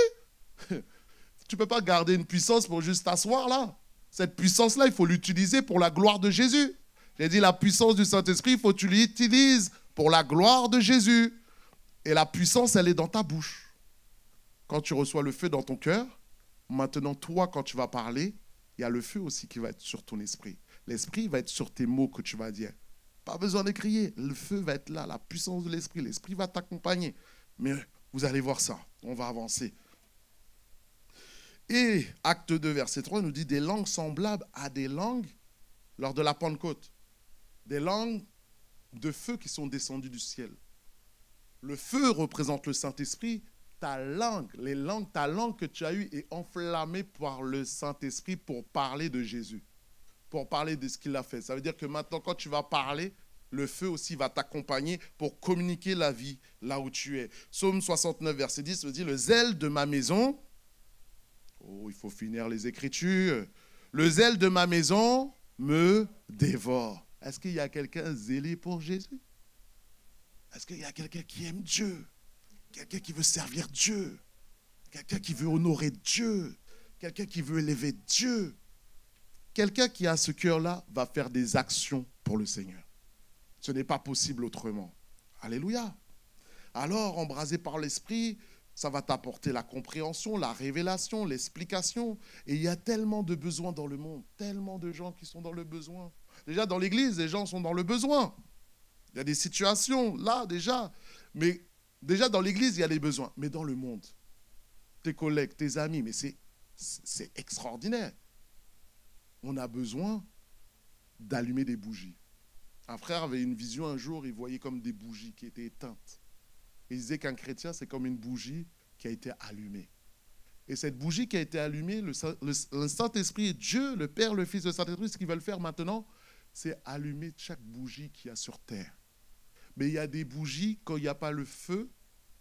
tu ne peux pas garder une puissance pour juste t'asseoir là. Cette puissance-là, il faut l'utiliser pour la gloire de Jésus. J'ai dit la puissance du Saint-Esprit, il faut que tu l'utilises pour la gloire de Jésus. Et la puissance, elle est dans ta bouche. Quand tu reçois le feu dans ton cœur, maintenant, toi, quand tu vas parler, il y a le feu aussi qui va être sur ton esprit. L'esprit va être sur tes mots que tu vas dire. Pas besoin de crier. Le feu va être là, la puissance de l'esprit. L'esprit va t'accompagner. Mais vous allez voir ça. On va avancer. Et Acte 2, verset 3 nous dit des langues semblables à des langues lors de la Pentecôte. Des langues de feu qui sont descendues du ciel. Le feu représente le Saint-Esprit. Ta langue que tu as eue est enflammée par le Saint-Esprit pour parler de Jésus, pour parler de ce qu'il a fait. Ça veut dire que maintenant, quand tu vas parler, le feu aussi va t'accompagner pour communiquer la vie là où tu es. Psaume 69, verset 10 nous dit « Le zèle de ma maison » oh, il faut finir les Écritures. « Le zèle de ma maison me dévore. » Est-ce qu'il y a quelqu'un zélé pour Jésus? Est-ce qu'il y a quelqu'un qui aime Dieu? Quelqu'un qui veut servir Dieu, quelqu'un qui veut honorer Dieu, quelqu'un qui veut élever Dieu. Quelqu'un qui a ce cœur-là va faire des actions pour le Seigneur. Ce n'est pas possible autrement. Alléluia. Alors, embrasé par l'Esprit, ça va t'apporter la compréhension, la révélation, l'explication. Et il y a tellement de besoins dans le monde, tellement de gens qui sont dans le besoin. Déjà, dans l'Église, les gens sont dans le besoin. Il y a des situations, là, déjà. Mais déjà, dans l'Église, il y a des besoins. Mais dans le monde, tes collègues, tes amis, mais c'est extraordinaire. On a besoin d'allumer des bougies. Un frère avait une vision un jour, il voyait comme des bougies qui étaient éteintes. Il disait qu'un chrétien, c'est comme une bougie qui a été allumée. Et cette bougie qui a été allumée, le Saint-Esprit, Dieu, le Père, le Fils, le Saint-Esprit, ce qu'ils veulent faire maintenant, c'est allumer chaque bougie qu'il y a sur terre. Mais il y a des bougies, quand il n'y a pas le feu,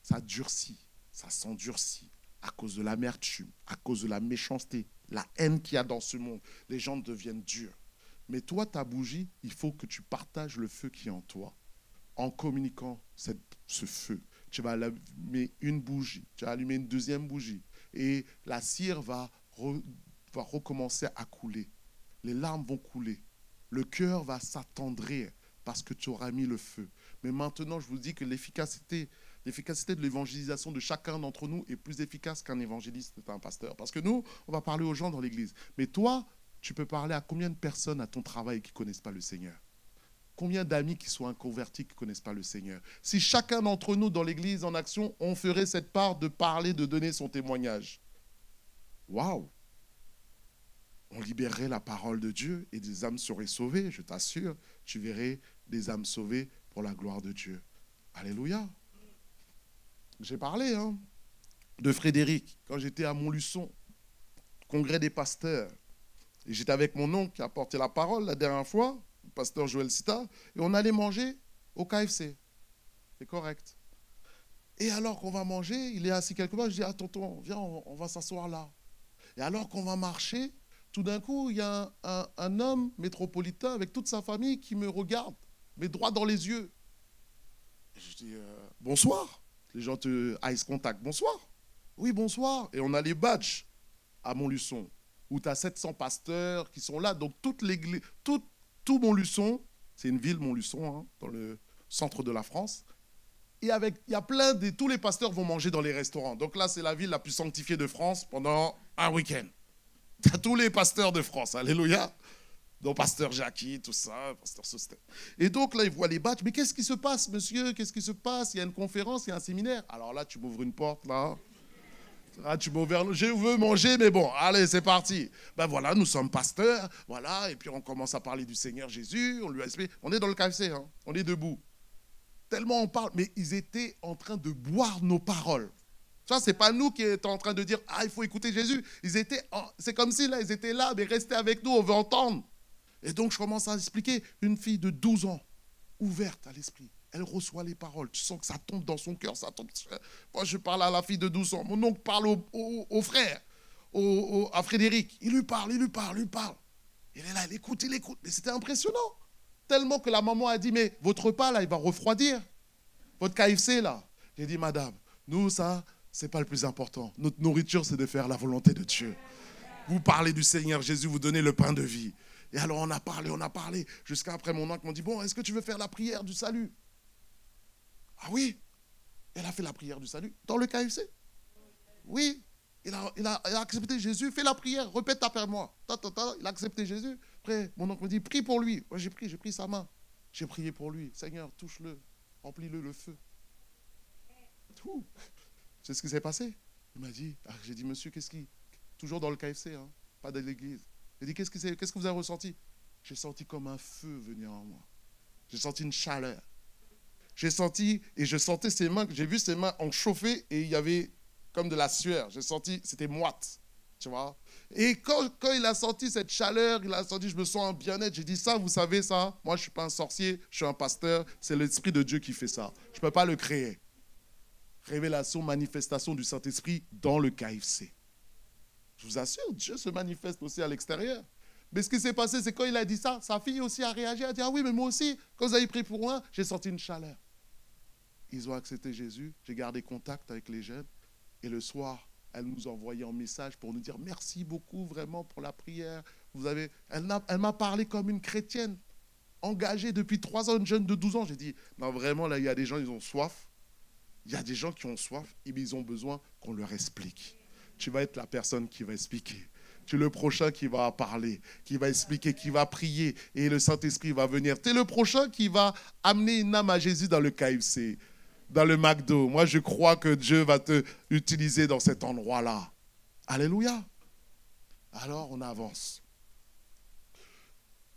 ça durcit, ça s'endurcit à cause de l'amertume, à cause de la méchanceté, la haine qu'il y a dans ce monde. Les gens deviennent durs. Mais toi, ta bougie, il faut que tu partages le feu qui est en toi en communiquant ce feu. Tu vas allumer une bougie, tu vas allumer une deuxième bougie et la cire va recommencer à couler. Les larmes vont couler. Le cœur va s'attendrir parce que tu auras mis le feu. Mais maintenant, je vous dis que l'efficacité de l'évangélisation de chacun d'entre nous est plus efficace qu'un évangéliste, un pasteur. Parce que nous, on va parler aux gens dans l'église. Mais toi, tu peux parler à combien de personnes à ton travail qui ne connaissent pas le Seigneur? Combien d'amis qui sont inconvertis qui ne connaissent pas le Seigneur? Si chacun d'entre nous dans l'église en action, on ferait cette part de parler, de donner son témoignage. Waouh! On libérerait la parole de Dieu et des âmes seraient sauvées, je t'assure. Tu verrais des âmes sauvées pour la gloire de Dieu. Alléluia. J'ai parlé de Frédéric quand j'étais à Montluçon, congrès des pasteurs. Et j'étais avec mon oncle qui a porté la parole la dernière fois, le pasteur Joël Sita, et on allait manger au KFC. C'est correct. Et alors qu'on va manger, il est assis quelque part, je dis, ah tonton, viens, on va s'asseoir là. Et alors qu'on va marcher, tout d'un coup, il y a un homme métropolitain avec toute sa famille qui me regarde, mais droit dans les yeux. Et je dis, bonsoir. Les gens te ice contact, bonsoir. Oui, bonsoir. Et on a les badges à Montluçon, où tu as 700 pasteurs qui sont là. Donc, tout Montluçon, c'est une ville, Montluçon, hein, dans le centre de la France. Et il y a tous les pasteurs vont manger dans les restaurants. Donc là, c'est la ville la plus sanctifiée de France pendant un week-end. Tu as tous les pasteurs de France, alléluia. Donc, pasteur Jackie, tout ça, pasteur Sostet. Et donc là, ils voient les badges. Mais qu'est-ce qui se passe, monsieur? Qu'est-ce qui se passe? Il y a une conférence, il y a un séminaire. Alors là, tu m'ouvres une porte, là. Ah, tu m'ouvres, je veux manger, mais bon, allez, c'est parti. Ben voilà, nous sommes pasteurs, voilà, et puis on commence à parler du Seigneur Jésus, on lui a expliqué. On est dans le KFC, hein, on est debout. Tellement on parle, mais ils étaient en train de boire nos paroles. Ça, c'est pas nous qui étions en train de dire, ah, il faut écouter Jésus. C'est comme si là, ils étaient là, mais restez avec nous, on veut entendre. Et donc, je commence à expliquer, une fille de 12 ans, ouverte à l'esprit, elle reçoit les paroles. Tu sens que ça tombe dans son cœur, ça tombe. Moi, je parle à la fille de 12 ans. Mon oncle parle au frère, à Frédéric. Il lui parle. Il est là, il écoute. Mais c'était impressionnant. Tellement que la maman a dit, mais votre repas, là, il va refroidir. Votre KFC, là. J'ai dit, madame, nous, ça, c'est pas le plus important. Notre nourriture, c'est de faire la volonté de Dieu. Vous parlez du Seigneur Jésus, vous donnez le pain de vie. Et alors, on a parlé. Jusqu'à après, mon oncle m'a dit, bon, est-ce que tu veux faire la prière du salut? Ah oui, elle a fait la prière du salut dans le KFC. Oui, il a accepté Jésus, fais la prière, répète après moi. Il a accepté Jésus. Après, mon oncle me dit, prie pour lui. Moi, j'ai pris sa main. J'ai prié pour lui. Seigneur, touche-le, remplis-le le feu. Tout. C'est ce qui s'est passé. Il m'a dit, j'ai dit, monsieur, toujours dans le KFC, hein, pas de l'église. J'ai dit, qu'est-ce que vous avez ressenti? J'ai senti comme un feu venir en moi. J'ai senti une chaleur. J'ai senti, et je sentais ses mains, j'ai vu ses mains en chauffer et il y avait comme de la sueur. J'ai senti, c'était moite, tu vois. Et quand il a senti cette chaleur, il a senti, je me sens en bien-être. J'ai dit, ça, vous savez ça, moi je ne suis pas un sorcier, je suis un pasteur, c'est l'Esprit de Dieu qui fait ça. Je ne peux pas le créer. Révélation, manifestation du Saint-Esprit dans le KFC. Je vous assure, Dieu se manifeste aussi à l'extérieur. Mais ce qui s'est passé, c'est quand il a dit ça, sa fille aussi a réagi, elle a dit, ah oui, mais moi aussi, quand vous avez prié pour moi, j'ai senti une chaleur. Ils ont accepté Jésus, j'ai gardé contact avec les jeunes, et le soir, elle nous envoyait un message pour nous dire, merci beaucoup vraiment pour la prière. Elle m'a parlé comme une chrétienne, engagée depuis 3 ans, une jeune de 12 ans. J'ai dit, non vraiment, là, il y a des gens, ils ont soif. Il y a des gens qui ont soif, et ils ont besoin qu'on leur explique. Tu vas être la personne qui va expliquer. Tu es le prochain qui va parler, qui va expliquer, qui va prier, et le Saint-Esprit va venir. Tu es le prochain qui va amener une âme à Jésus dans le KFC, dans le McDo. Moi, je crois que Dieu va te utiliser dans cet endroit-là. Alléluia. Alors, on avance.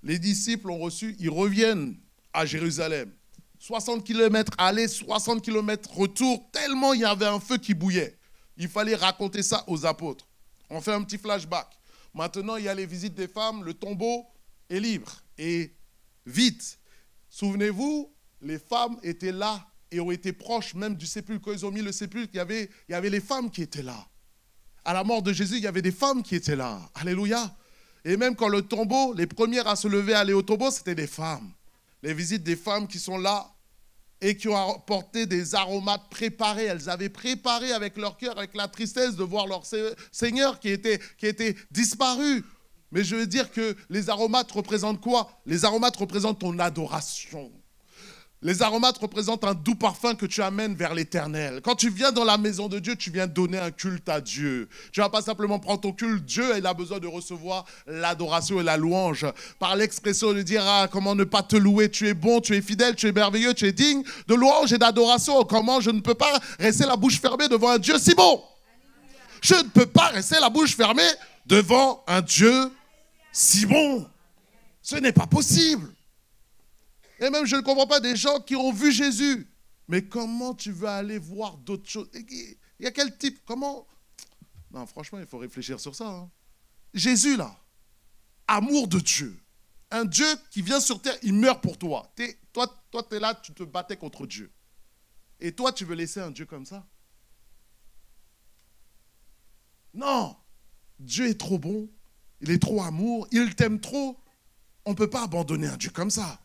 Les disciples ont reçu, ils reviennent à Jérusalem. 60 km aller, 60 km retour, tellement il y avait un feu qui bouillait. Il fallait raconter ça aux apôtres. On fait un petit flashback. Maintenant, il y a les visites des femmes, le tombeau est libre. Et vite, souvenez-vous, les femmes étaient là et ont été proches même du sépulcre. Quand ils ont mis le sépulcre, il y avait les femmes qui étaient là. À la mort de Jésus, il y avait des femmes qui étaient là. Alléluia. Et même quand le tombeau, les premières à se lever, à aller au tombeau, c'était des femmes. Les visites des femmes qui sont là et qui ont apporté des aromates préparés. Elles avaient préparé avec leur cœur, avec la tristesse de voir leur Seigneur qui était disparu. Mais je veux dire que les aromates représentent quoi? Les aromates représentent ton adoration. Les aromates représentent un doux parfum que tu amènes vers l'éternel. Quand tu viens dans la maison de Dieu, tu viens donner un culte à Dieu. Tu ne vas pas simplement prendre ton culte. Dieu, il a besoin de recevoir l'adoration et la louange. Par l'expression de dire, ah, comment ne pas te louer? Tu es bon, tu es fidèle, tu es merveilleux, tu es digne de louange et d'adoration. Comment je ne peux pas rester la bouche fermée devant un Dieu si bon? Je ne peux pas rester la bouche fermée devant un Dieu si bon. Ce n'est pas possible. Et même, je ne comprends pas des gens qui ont vu Jésus. Mais comment tu veux aller voir d'autres choses? Il y a quel type? Comment? Non, franchement, il faut réfléchir sur ça. Hein. Jésus, là. amour de Dieu. Un Dieu qui vient sur terre, il meurt pour toi. Toi, tu es là, tu te battais contre Dieu. Et toi, tu veux laisser un Dieu comme ça? Non. Dieu est trop bon, il est trop amour, il t'aime trop. On ne peut pas abandonner un Dieu comme ça.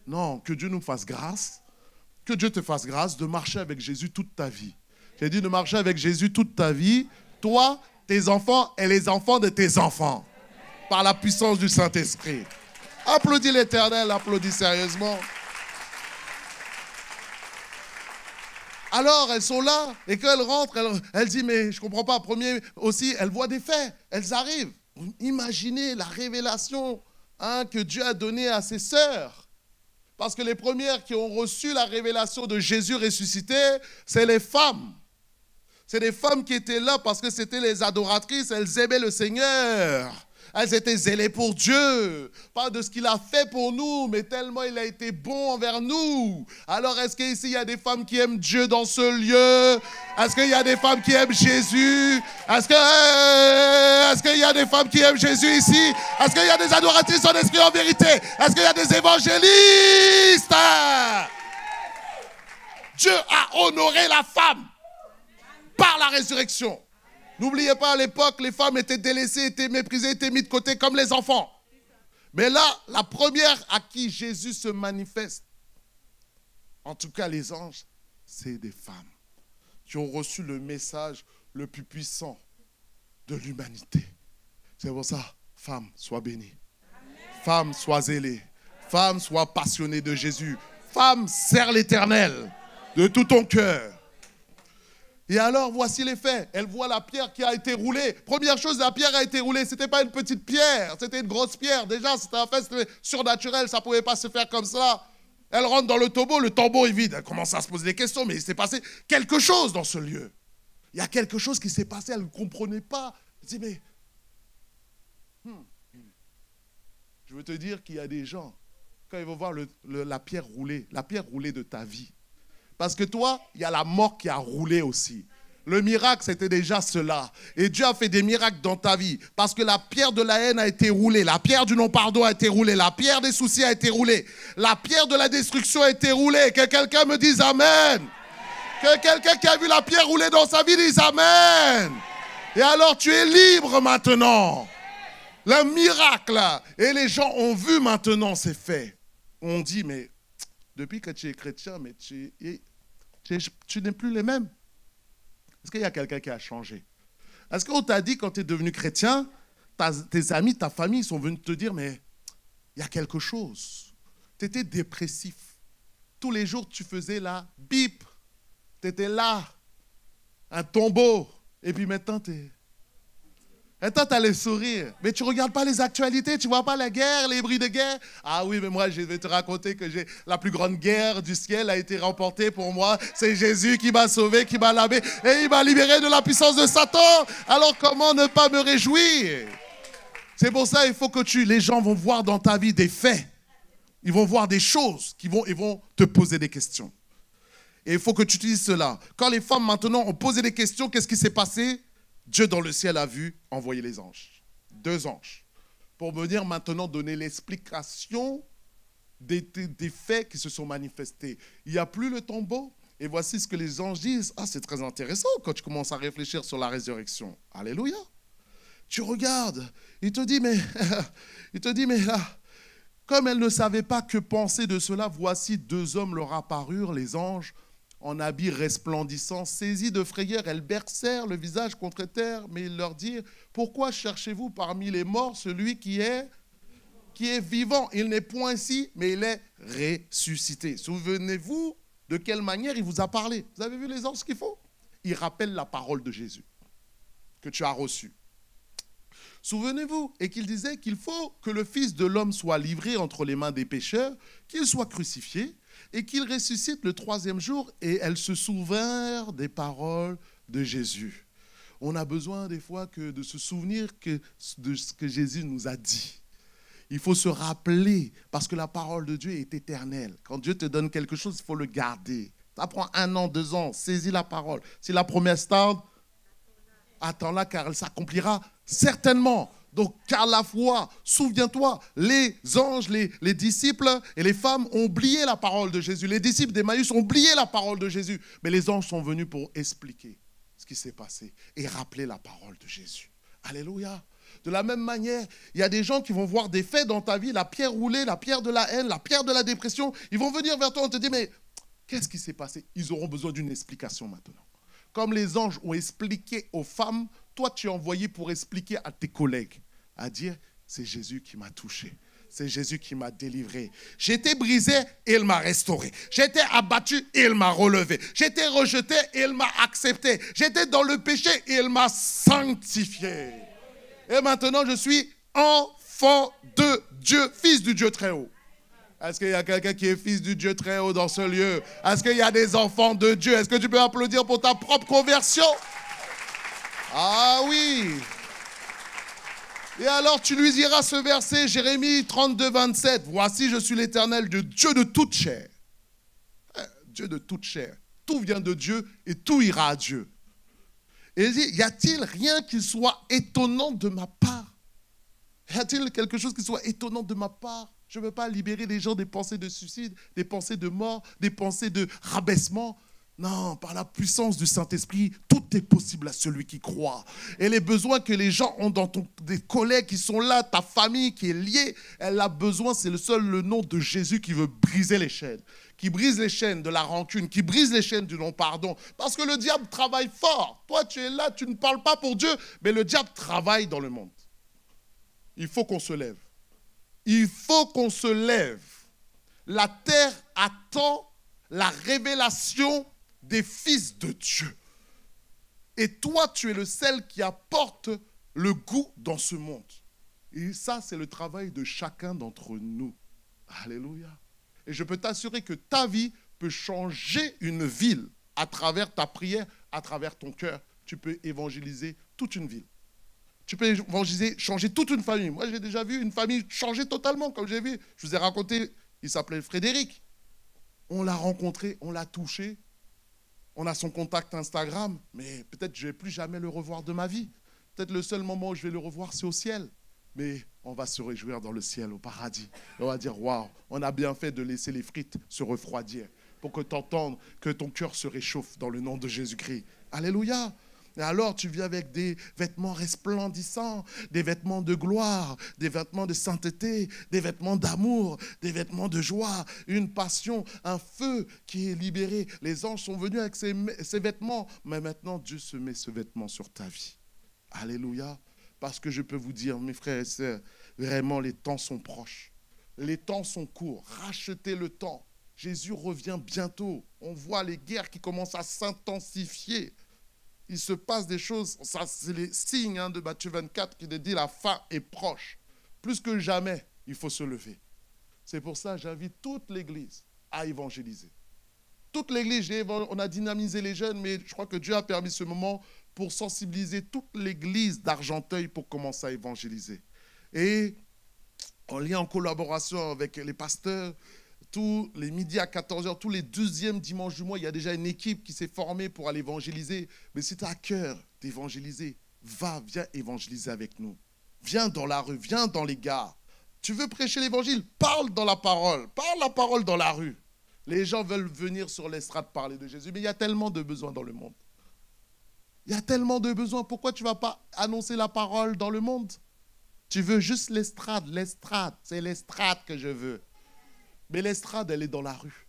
Non, que Dieu nous fasse grâce. Que Dieu te fasse grâce de marcher avec Jésus toute ta vie. J'ai dit de marcher avec Jésus toute ta vie. Toi, tes enfants et les enfants de tes enfants. Par la puissance du Saint-Esprit. Applaudis l'Éternel, applaudis sérieusement. Alors, elles sont là, et quand elles rentrent, elles disent, mais je ne comprends pas. Premier aussi, elles voient des faits, elles arrivent. Imaginez la révélation que Dieu a donnée à ses sœurs. Parce que les premières qui ont reçu la révélation de Jésus ressuscité, c'est les femmes. C'est des femmes qui étaient là parce que c'était les adoratrices, elles aimaient le Seigneur. Elles étaient zélées pour Dieu, pas de ce qu'il a fait pour nous, mais tellement il a été bon envers nous. Alors est-ce qu'ici il y a des femmes qui aiment Dieu dans ce lieu? Est-ce qu'il y a des femmes qui aiment Jésus? Est-ce qu'il y a des femmes qui aiment Jésus ici? Est-ce qu'il y a des adoratrices en esprit en vérité? Est-ce qu'il y a des évangélistes? Dieu a honoré la femme par la résurrection. N'oubliez pas, à l'époque, les femmes étaient délaissées, étaient méprisées, étaient mises de côté comme les enfants. Mais là, la première à qui Jésus se manifeste, en tout cas les anges, c'est des femmes qui ont reçu le message le plus puissant de l'humanité. C'est pour ça, femme, sois bénie. Femme, sois zélée. Femme, sois passionnée de Jésus. Femme, sers l'Éternel de tout ton cœur. Et alors, voici les faits. Elle voit la pierre qui a été roulée. Première chose, la pierre a été roulée. Ce n'était pas une petite pierre, c'était une grosse pierre. Déjà, c'était un fait surnaturel, ça ne pouvait pas se faire comme ça. Elle rentre dans le tombeau est vide. Elle commence à se poser des questions, mais il s'est passé quelque chose dans ce lieu. Il y a quelque chose qui s'est passé, elle ne comprenait pas. Elle dit, mais... Je veux te dire qu'il y a des gens, quand ils vont voir la pierre roulée de ta vie, parce que toi, il y a la mort qui a roulé aussi. Le miracle, c'était déjà cela. Et Dieu a fait des miracles dans ta vie. Parce que la pierre de la haine a été roulée. La pierre du non-pardon a été roulée. La pierre des soucis a été roulée. La pierre de la destruction a été roulée. Que quelqu'un me dise Amen. Que quelqu'un qui a vu la pierre rouler dans sa vie dise Amen. Et alors, tu es libre maintenant. Le miracle. Et les gens ont vu maintenant ces faits. On dit, mais... Depuis que tu es chrétien, mais tu n'es plus les mêmes. Est-ce qu'il y a quelqu'un qui a changé? Est-ce qu'on t'a dit quand tu es devenu chrétien, tes amis, ta famille sont venus te dire, mais il y a quelque chose. Tu étais dépressif. Tous les jours, tu faisais la bip. Tu étais là, un tombeau. Et puis maintenant, Attends, tu as les sourires. Mais tu ne regardes pas les actualités, tu ne vois pas la guerre, les bruits de guerre. Ah oui, mais moi, je vais te raconter que la plus grande guerre du ciel a été remportée pour moi. C'est Jésus qui m'a sauvé, qui m'a lavé, et il m'a libéré de la puissance de Satan. Alors comment ne pas me réjouir? C'est pour ça qu'il faut que les gens vont voir dans ta vie des faits. Ils vont voir des choses, ils vont te poser des questions. Et il faut que tu utilises cela. Quand les femmes maintenant ont posé des questions, qu'est-ce qui s'est passé? Dieu dans le ciel a vu envoyer les anges. 2 anges. Pour venir maintenant donner l'explication des faits qui se sont manifestés. Il n'y a plus le tombeau. Et voici ce que les anges disent. Ah, c'est très intéressant quand tu commences à réfléchir sur la résurrection. Alléluia. Tu regardes. Il te dit, mais comme elle ne savait pas que penser de cela, voici 2 hommes leur apparurent, les anges, en habits resplendissants, saisis de frayeur, elles bercèrent le visage contre terre, mais ils leur dirent, pourquoi cherchez-vous parmi les morts celui qui est vivant? Il n'est point ici, mais il est ressuscité. Souvenez-vous de quelle manière il vous a parlé. Vous avez vu les anges qu'il faut? Il rappelle la parole de Jésus que tu as reçue. Souvenez-vous, et qu'il disait qu'il faut que le Fils de l'homme soit livré entre les mains des pécheurs, qu'il soit crucifié, et qu'il ressuscite le 3e jour, et elles se souvinrent des paroles de Jésus. On a besoin des fois de se souvenir de ce que Jésus nous a dit. Il faut se rappeler, parce que la parole de Dieu est éternelle. Quand Dieu te donne quelque chose, il faut le garder. Ça prend 1 an, 2 ans, saisis la parole. Si la promesse tarde, attends-la car elle s'accomplira certainement. Donc, car la foi, souviens-toi, les anges, les disciples et les femmes ont oublié la parole de Jésus. Les disciples d'Emmaüs ont oublié la parole de Jésus. Mais les anges sont venus pour expliquer ce qui s'est passé et rappeler la parole de Jésus. Alléluia. De la même manière, il y a des gens qui vont voir des faits dans ta vie, la pierre roulée, la pierre de la haine, la pierre de la dépression. Ils vont venir vers toi et te dire, mais qu'est-ce qui s'est passé? Ils auront besoin d'une explication maintenant. Comme les anges ont expliqué aux femmes, toi tu es envoyé pour expliquer à tes collègues, à dire, c'est Jésus qui m'a touché. C'est Jésus qui m'a délivré. J'étais brisé et il m'a restauré. J'étais abattu et il m'a relevé. J'étais rejeté et il m'a accepté. J'étais dans le péché et il m'a sanctifié. Et maintenant je suis enfant de Dieu, fils du Dieu très haut. Est-ce qu'il y a quelqu'un qui est fils du Dieu très haut dans ce lieu? Est-ce qu'il y a des enfants de Dieu? Est-ce que tu peux applaudir pour ta propre conversion? Ah oui! Et alors tu lui diras ce verset, Jérémie 32, 27. Voici, je suis l'Éternel, de Dieu de toute chair. Dieu de toute chair. Tout vient de Dieu et tout ira à Dieu. Et il dit, y a-t-il rien qui soit étonnant de ma part? Y a-t-il quelque chose qui soit étonnant de ma part? Je ne veux pas libérer les gens des pensées de suicide, des pensées de mort, des pensées de rabaissement. Non, par la puissance du Saint-Esprit, tout est possible à celui qui croit. Et les besoins que les gens ont dans des collègues qui sont là, ta famille qui est liée, elle a besoin, c'est le nom de Jésus qui veut briser les chaînes. Qui brise les chaînes de la rancune, qui brise les chaînes du non-pardon. Parce que le diable travaille fort. Toi, tu es là, tu ne parles pas pour Dieu, mais le diable travaille dans le monde. Il faut qu'on se lève. Il faut qu'on se lève. La terre attend la révélation des fils de Dieu. Et toi, tu es le sel qui apporte le goût dans ce monde. Et ça, c'est le travail de chacun d'entre nous. Alléluia. Et je peux t'assurer que ta vie peut changer une ville à travers ta prière, à travers ton cœur. Tu peux évangéliser toute une ville. Tu peux évangéliser, changer toute une famille. Moi, j'ai déjà vu une famille changer totalement, comme j'ai vu. Je vous ai raconté, il s'appelait Frédéric. On l'a rencontré, on l'a touché. On a son contact Instagram, mais peut-être je ne vais plus jamais le revoir de ma vie. Peut-être le seul moment où je vais le revoir, c'est au ciel. Mais on va se réjouir dans le ciel, au paradis. Et on va dire, waouh, on a bien fait de laisser les frites se refroidir pour que tu entendes que ton cœur se réchauffe dans le nom de Jésus-Christ. Alléluia. Et alors, tu viens avec des vêtements resplendissants, des vêtements de gloire, des vêtements de sainteté, des vêtements d'amour, des vêtements de joie, une passion, un feu qui est libéré. Les anges sont venus avec ces vêtements, mais maintenant, Dieu se met ce vêtement sur ta vie. Alléluia. Parce que je peux vous dire, mes frères et sœurs, vraiment, les temps sont proches. Les temps sont courts. Rachetez le temps. Jésus revient bientôt. On voit les guerres qui commencent à s'intensifier. Il se passe des choses, ça c'est les signes de Matthieu 24 qui dit la fin est proche. Plus que jamais, il faut se lever. C'est pour ça que j'invite toute l'Église à évangéliser. Toute l'Église, on a dynamisé les jeunes, mais je crois que Dieu a permis ce moment pour sensibiliser toute l'Église d'Argenteuil pour commencer à évangéliser. Et en lien, en collaboration avec les pasteurs, tous les midis à 14h, tous les deuxièmes dimanches du mois, il y a déjà une équipe qui s'est formée pour aller évangéliser. Mais si tu as à cœur d'évangéliser, viens évangéliser avec nous. Viens dans la rue, viens dans les gares. Tu veux prêcher l'évangile, parle dans la parole. Parle la parole dans la rue. Les gens veulent venir sur l'estrade parler de Jésus, mais il y a tellement de besoins dans le monde. Il y a tellement de besoins. Pourquoi tu ne vas pas annoncer la parole dans le monde? Tu veux juste l'estrade. L'estrade, c'est l'estrade que je veux. Mais l'estrade, elle est dans la rue.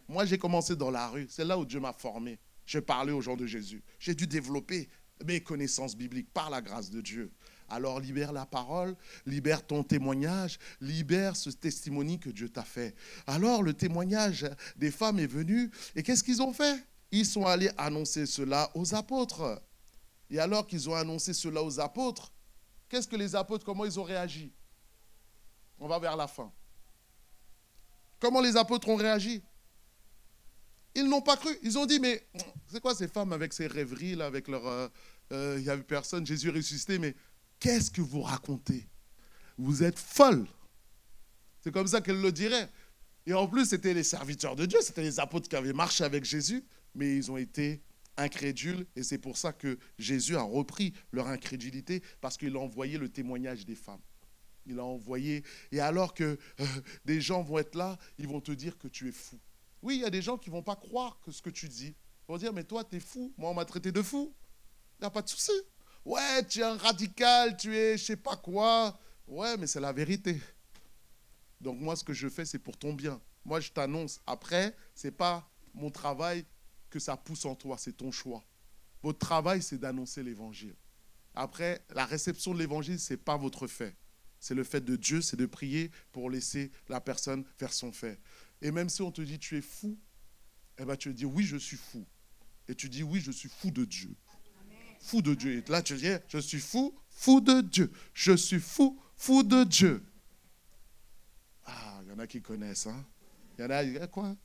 Moi, j'ai commencé dans la rue. C'est là où Dieu m'a formé. J'ai parlé aux gens de Jésus. J'ai dû développer mes connaissances bibliques par la grâce de Dieu. Alors, libère la parole, libère ton témoignage, libère ce testimony que Dieu t'a fait. Alors, le témoignage des femmes est venu. Et qu'est-ce qu'ils ont fait? Ils sont allés annoncer cela aux apôtres. Et alors qu'ils ont annoncé cela aux apôtres, qu'est-ce que les apôtres, comment ils ont réagi? On va vers la fin. Comment les apôtres ont réagi? Ils n'ont pas cru. Ils ont dit, mais c'est quoi ces femmes avec ces rêveries, là, avec leur... Il n'y avait personne, Jésus est ressuscité, mais qu'est-ce que vous racontez? Vous êtes folles. C'est comme ça qu'elle le dirait. Et en plus, c'était les serviteurs de Dieu, c'était les apôtres qui avaient marché avec Jésus, mais ils ont été incrédules. Et c'est pour ça que Jésus a repris leur incrédulité, parce qu'il a envoyé le témoignage des femmes. Il a envoyé. Et alors que des gens vont être là, ils vont te dire que tu es fou. Oui, il y a des gens qui ne vont pas croire que ce que tu dis. Ils vont dire, mais toi, tu es fou. Moi, on m'a traité de fou. Il n'y a pas de souci. Ouais, tu es un radical, tu es je ne sais pas quoi. Ouais, mais c'est la vérité. Donc moi, ce que je fais, c'est pour ton bien. Moi, je t'annonce. Après, ce n'est pas mon travail que ça pousse en toi, c'est ton choix. Votre travail, c'est d'annoncer l'évangile. Après, la réception de l'évangile, ce n'est pas votre fait. C'est le fait de Dieu, c'est de prier pour laisser la personne faire son fait. Et même si on te dit tu es fou, eh ben, tu dis oui, je suis fou. Et tu dis oui, je suis fou de Dieu. Amen. Fou de Dieu. Et là, tu dis je suis fou, fou de Dieu. Je suis fou, fou de Dieu. Ah, il y en a qui connaissent. Hein? Il y en a, quoi?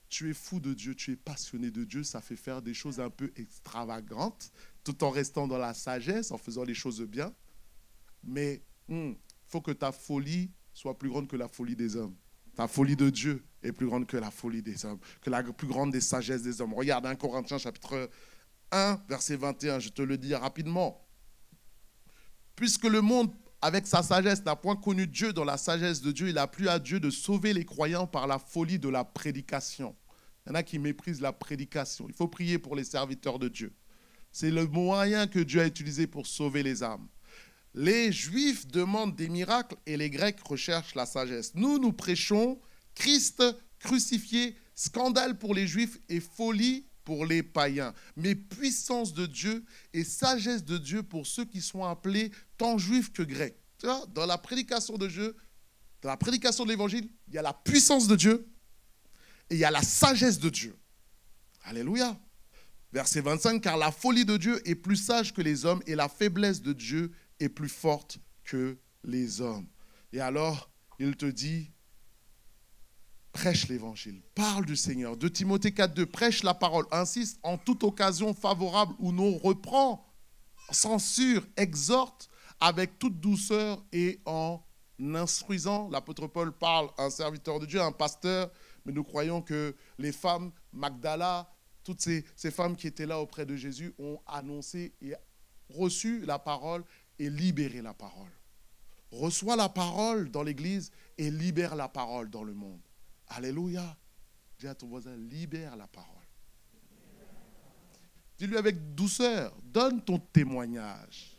Tu es fou de Dieu, tu es passionné de Dieu, ça fait faire des choses un peu extravagantes, tout en restant dans la sagesse, en faisant les choses bien. Mais il faut que ta folie soit plus grande que la folie des hommes. Ta folie de Dieu est plus grande que la folie des hommes, que la plus grande des sagesses des hommes. Regarde 1 Corinthiens chapitre 1, verset 21, je te le dis rapidement. Puisque le monde, avec sa sagesse, n'a point connu Dieu dans la sagesse de Dieu, il a plu à Dieu de sauver les croyants par la folie de la prédication. Il y en a qui méprisent la prédication. Il faut prier pour les serviteurs de Dieu. C'est le moyen que Dieu a utilisé pour sauver les âmes. Les Juifs demandent des miracles et les Grecs recherchent la sagesse. Nous prêchons Christ crucifié, scandale pour les Juifs et folie pour les païens. Mais puissance de Dieu et sagesse de Dieu pour ceux qui sont appelés tant Juifs que Grecs. Tu vois, dans la prédication de Dieu, dans la prédication de l'Évangile, il y a la puissance de Dieu et il y a la sagesse de Dieu. Alléluia. Verset 25, car la folie de Dieu est plus sage que les hommes et la faiblesse de Dieu est plus forte que les hommes. Et alors, il te dit, prêche l'évangile, parle du Seigneur. 2 Timothée 4,2, prêche la parole, insiste en toute occasion favorable ou non, reprend, censure, exhorte avec toute douceur et en instruisant. L'apôtre Paul parle à un serviteur de Dieu, un pasteur, mais nous croyons que les femmes, Magdala, toutes ces femmes qui étaient là auprès de Jésus ont annoncé et reçu la parole et libéré la parole. Reçois la parole dans l'église et libère la parole dans le monde. Alléluia. Dis à ton voisin, libère la parole. Dis-lui avec douceur, donne ton témoignage.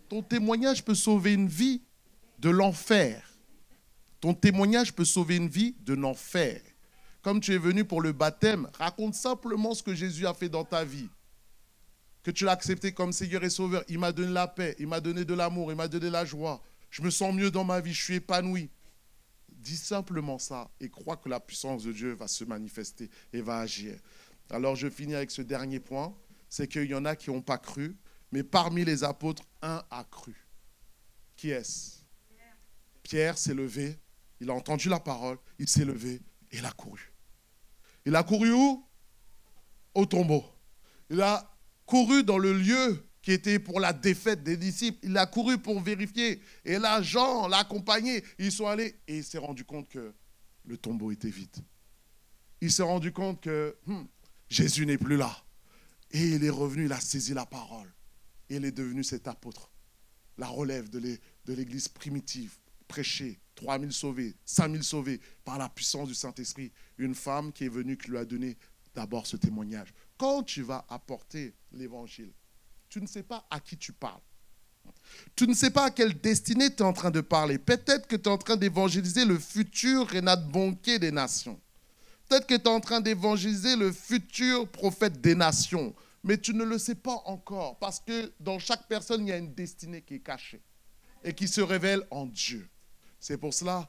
Ton témoignage peut sauver une vie de l'enfer. Ton témoignage peut sauver une vie de l'enfer. Comme tu es venu pour le baptême, raconte simplement ce que Jésus a fait dans ta vie. Que tu l'as accepté comme Seigneur et Sauveur. Il m'a donné la paix, il m'a donné de l'amour, il m'a donné la joie. Je me sens mieux dans ma vie, je suis épanoui. Dis simplement ça et crois que la puissance de Dieu va se manifester et va agir. Alors je finis avec ce dernier point, c'est qu'il y en a qui n'ont pas cru, mais parmi les apôtres, un a cru. Qui est-ce? Pierre s'est levé, il a entendu la parole, il s'est levé et il a couru. Il a couru où? Au tombeau. Il a couru dans le lieu qui était pour la défaite des disciples. Il a couru pour vérifier. Et là, Jean l'a accompagné. Ils sont allés et il s'est rendu compte que le tombeau était vide. Il s'est rendu compte que Jésus n'est plus là. Et il est revenu, il a saisi la parole. Et il est devenu cet apôtre. La relève de l'église primitive, prêchée, 3000 sauvés, 5000 sauvés par la puissance du Saint-Esprit. Une femme qui est venue, qui lui a donné d'abord ce témoignage. Quand tu vas apporter l'évangile, tu ne sais pas à qui tu parles. Tu ne sais pas à quelle destinée tu es en train de parler. Peut-être que tu es en train d'évangéliser le futur Reinhard Bonnke des nations. Peut-être que tu es en train d'évangéliser le futur prophète des nations. Mais tu ne le sais pas encore. Parce que dans chaque personne, il y a une destinée qui est cachée. Et qui se révèle en Dieu. C'est pour cela,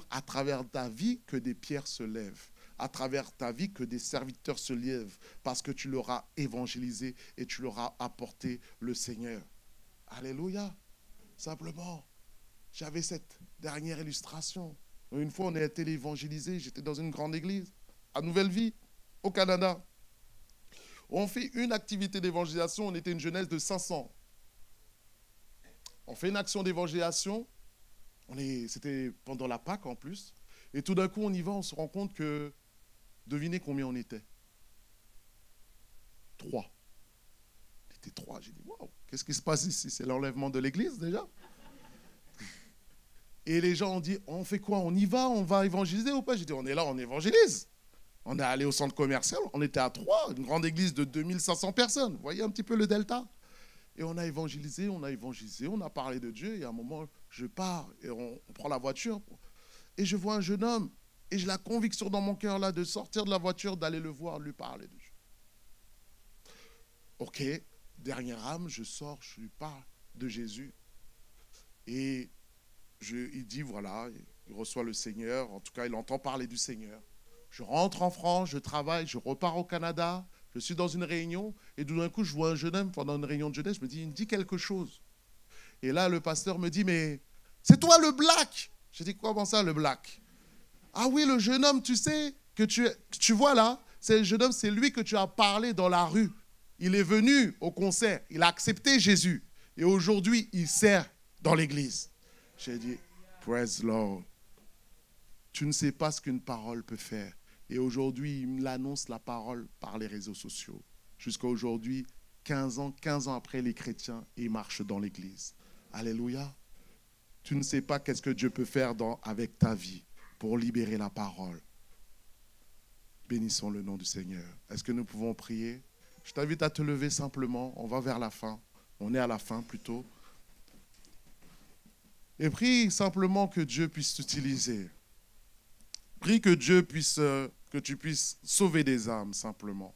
à travers ta vie, que des pierres se lèvent. À travers ta vie, que des serviteurs se lèvent. Parce que tu leur as évangélisé et tu leur as apporté le Seigneur. Alléluia. Simplement, j'avais cette dernière illustration. Une fois, on a été évangélisé. J'étais dans une grande église, à Nouvelle-Vie, au Canada. On fait une activité d'évangélisation. On était une jeunesse de 500. On fait une action d'évangélisation. C'était pendant la Pâque en plus. Et tout d'un coup, on y va, on se rend compte que, devinez combien on était. 3. On était 3. J'ai dit, waouh, qu'est-ce qui se passe ici? C'est l'enlèvement de l'église déjà? Et les gens ont dit, on fait quoi? On y va? On va évangéliser ou pas? J'ai dit, on est là, on évangélise. On est allé au centre commercial, on était à 3, une grande église de 2500 personnes. Vous voyez un petit peu le delta? Et on a évangélisé, on a parlé de Dieu. Et à un moment, je pars et on prend la voiture. Et je vois un jeune homme. Et j'ai la conviction dans mon cœur là de sortir de la voiture, d'aller le voir, lui parler de Dieu. Ok, dernière âme, je sors, je lui parle de Jésus. Et il dit, voilà, il reçoit le Seigneur. En tout cas, il entend parler du Seigneur. Je rentre en France, je travaille, je repars au Canada. Je suis dans une réunion et d'un coup, je vois un jeune homme pendant une réunion de jeunesse. Je me dis, il me dit quelque chose. Et là, le pasteur me dit, mais c'est toi le black. Je dis, comment ça, le black? Ah oui, le jeune homme, tu sais, que tu vois là, c'est le jeune homme, c'est lui que tu as parlé dans la rue. Il est venu au concert, il a accepté Jésus. Et aujourd'hui, il sert dans l'église. J'ai dit, praise the Lord. Tu ne sais pas ce qu'une parole peut faire. Et aujourd'hui, il m'annonce la parole par les réseaux sociaux. Jusqu'à aujourd'hui, 15 ans après les chrétiens, ils marchent dans l'église. Alléluia. Tu ne sais pas qu'est-ce que Dieu peut faire avec ta vie pour libérer la parole. Bénissons le nom du Seigneur. Est-ce que nous pouvons prier? Je t'invite à te lever simplement. On va vers la fin. On est à la fin plutôt. Et prie simplement que Dieu puisse t'utiliser. Prie que Dieu puisse, que tu puisses sauver des âmes simplement.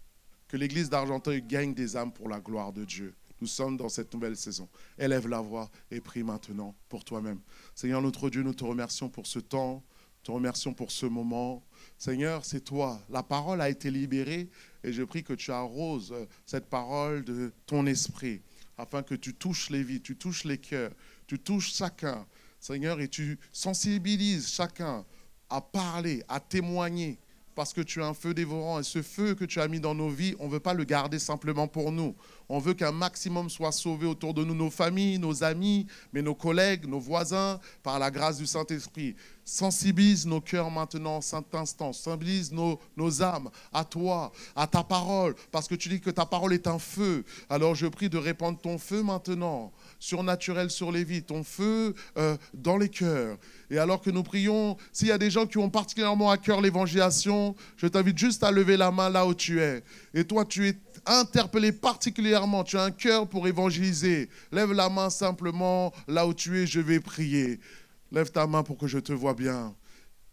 Que l'église d'Argenteuil gagne des âmes pour la gloire de Dieu. Nous sommes dans cette nouvelle saison. Élève la voix et prie maintenant pour toi-même. Seigneur notre Dieu, nous te remercions pour ce temps. Te remercions pour ce moment. Seigneur, c'est toi. La parole a été libérée et je prie que tu arroses cette parole de ton esprit afin que tu touches les vies, tu touches les cœurs, tu touches chacun, Seigneur, et tu sensibilises chacun à parler, à témoigner, parce que tu as un feu dévorant et ce feu que tu as mis dans nos vies, on ne veut pas le garder simplement pour nous. On veut qu'un maximum soit sauvé autour de nous, nos familles, nos amis, mais nos collègues, nos voisins, par la grâce du Saint-Esprit. Sensibilise nos cœurs maintenant en cet instant. Sensibilise nos âmes à toi, à ta parole, parce que tu dis que ta parole est un feu. Alors je prie de répandre ton feu maintenant, surnaturel sur les vies, ton feu dans les cœurs. Et alors que nous prions, s'il y a des gens qui ont particulièrement à cœur l'évangélisation, je t'invite juste à lever la main là où tu es. Et toi, tu es interpellé particulièrement, tu as un cœur pour évangéliser. Lève la main simplement là où tu es, je vais prier. Lève ta main pour que je te vois bien.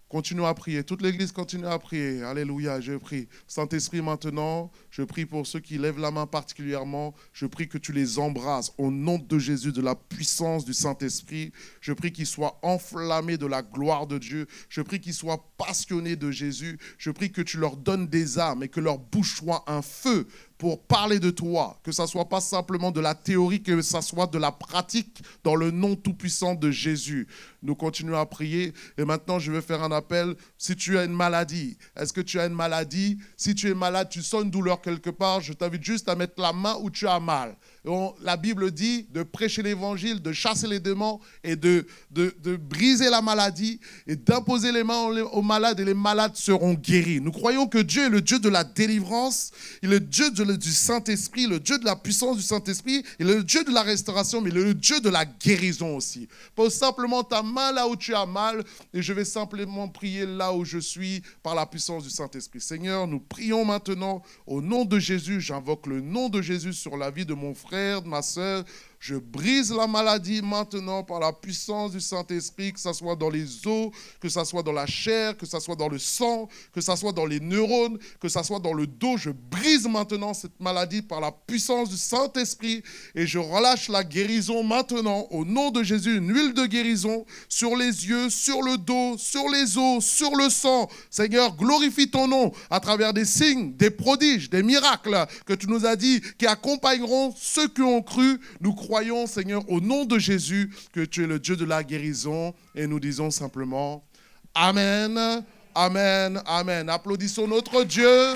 Continue à prier. Toute l'église continue à prier. Alléluia, je prie. Saint-Esprit, maintenant, je prie pour ceux qui lèvent la main particulièrement. Je prie que tu les embrasses au nom de Jésus, de la puissance du Saint-Esprit. Je prie qu'ils soient enflammés de la gloire de Dieu. Je prie qu'ils soient passionnés de Jésus. Je prie que tu leur donnes des armes et que leur bouche soit un feu pour parler de toi, que ça ne soit pas simplement de la théorie, que ça soit de la pratique dans le nom tout-puissant de Jésus. Nous continuons à prier et maintenant je vais faire un appel. Si tu as une maladie, est-ce que tu as une maladie? Si tu es malade, tu sens une douleur quelque part, je t'invite juste à mettre la main où tu as mal. La Bible dit de prêcher l'évangile, de chasser les démons et de briser la maladie et d'imposer les mains aux malades et les malades seront guéris. Nous croyons que Dieu est le Dieu de la délivrance, il est le Dieu du Saint-Esprit, le Dieu de la puissance du Saint-Esprit, il est le Dieu de la restauration, mais il est le Dieu de la guérison aussi. Pose simplement ta main là où tu as mal et je vais simplement prier là où je suis par la puissance du Saint-Esprit. Seigneur, nous prions maintenant au nom de Jésus, j'invoque le nom de Jésus sur la vie de mon frère, de ma soeur. Je brise la maladie maintenant par la puissance du Saint-Esprit, que ce soit dans les os, que ce soit dans la chair, que ce soit dans le sang, que ce soit dans les neurones, que ce soit dans le dos. Je brise maintenant cette maladie par la puissance du Saint-Esprit et je relâche la guérison maintenant au nom de Jésus, une huile de guérison sur les yeux, sur le dos, sur les os, sur le sang. Seigneur, glorifie ton nom à travers des signes, des prodiges, des miracles que tu nous as dit qui accompagneront ceux qui ont cru. Nous croyons, Seigneur, au nom de Jésus, que tu es le Dieu de la guérison. Et nous disons simplement, Amen, Amen, Amen. Applaudissons notre Dieu.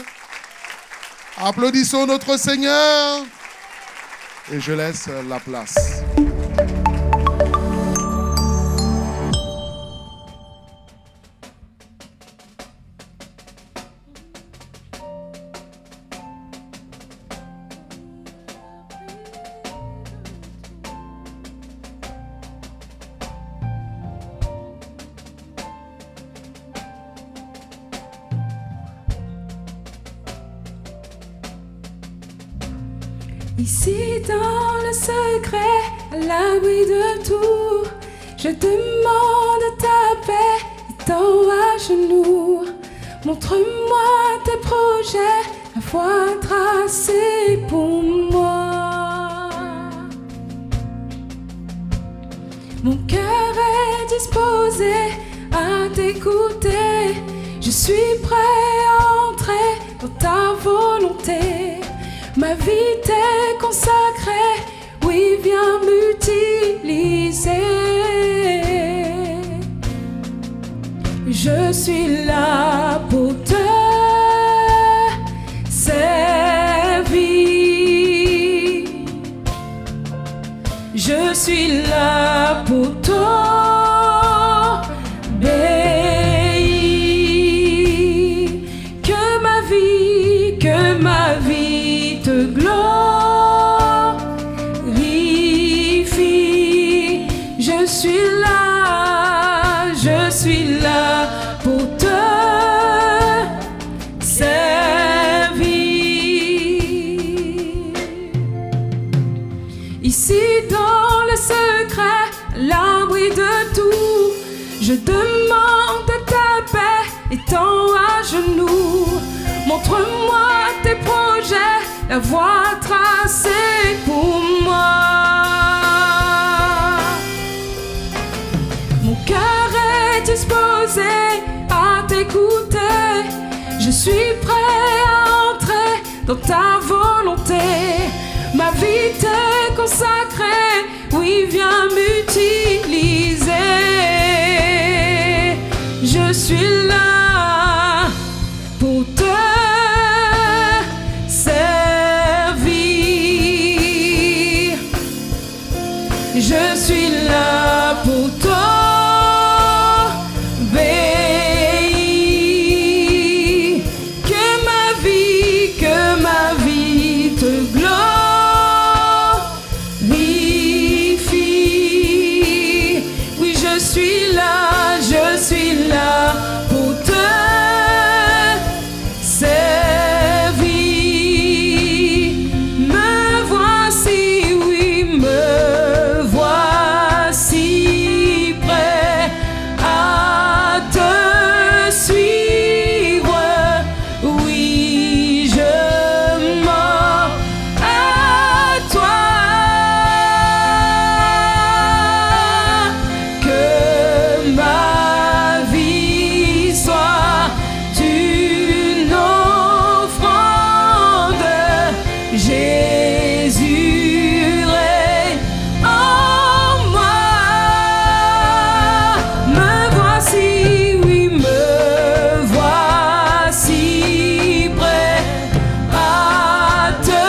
Applaudissons notre Seigneur. Et je laisse la place. Ici dans le secret, à l'abri de tout, je demande ta paix, étant à genoux. Montre-moi tes projets, la voie tracée pour moi. Mon cœur est disposé à t'écouter, je suis prêt à entrer dans ta volonté. Ma vie t'est consacrée, oui, viens m'utiliser. Je suis là pour te servir. Je suis là pour t'obéir. Que ma vie te glorifie. Je suis là pour te servir. Ici dans le secret, à l'abri de tout, je demande ta paix, étant à genoux. Montre-moi tes projets, la voie tracée pour moi. Mon cœur est disposé à t'écouter, je suis prêt à entrer dans ta volonté. Ma vie t'est consacrée, oui, viens m'utiliser. Je suis là pour te servir. Je suis là pour t'obéir. Que ma vie te glorifie. Oui, je suis là pour te servir. Me voici, oui, me voici prêt à te suivre. Oui, je m'offre à toi. Que ma vie soit une offrande. Jésus règne en moi. Me voici, oui, me voici prêt à te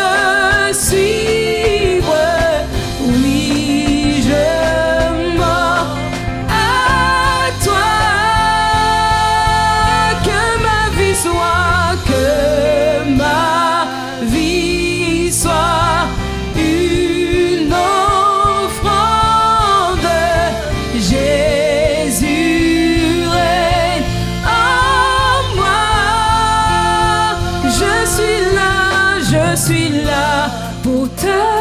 suivre. Oui, je m'offre à toi. Que ma vie soit une offrande. Jésus règne en moi. Je suis là pour te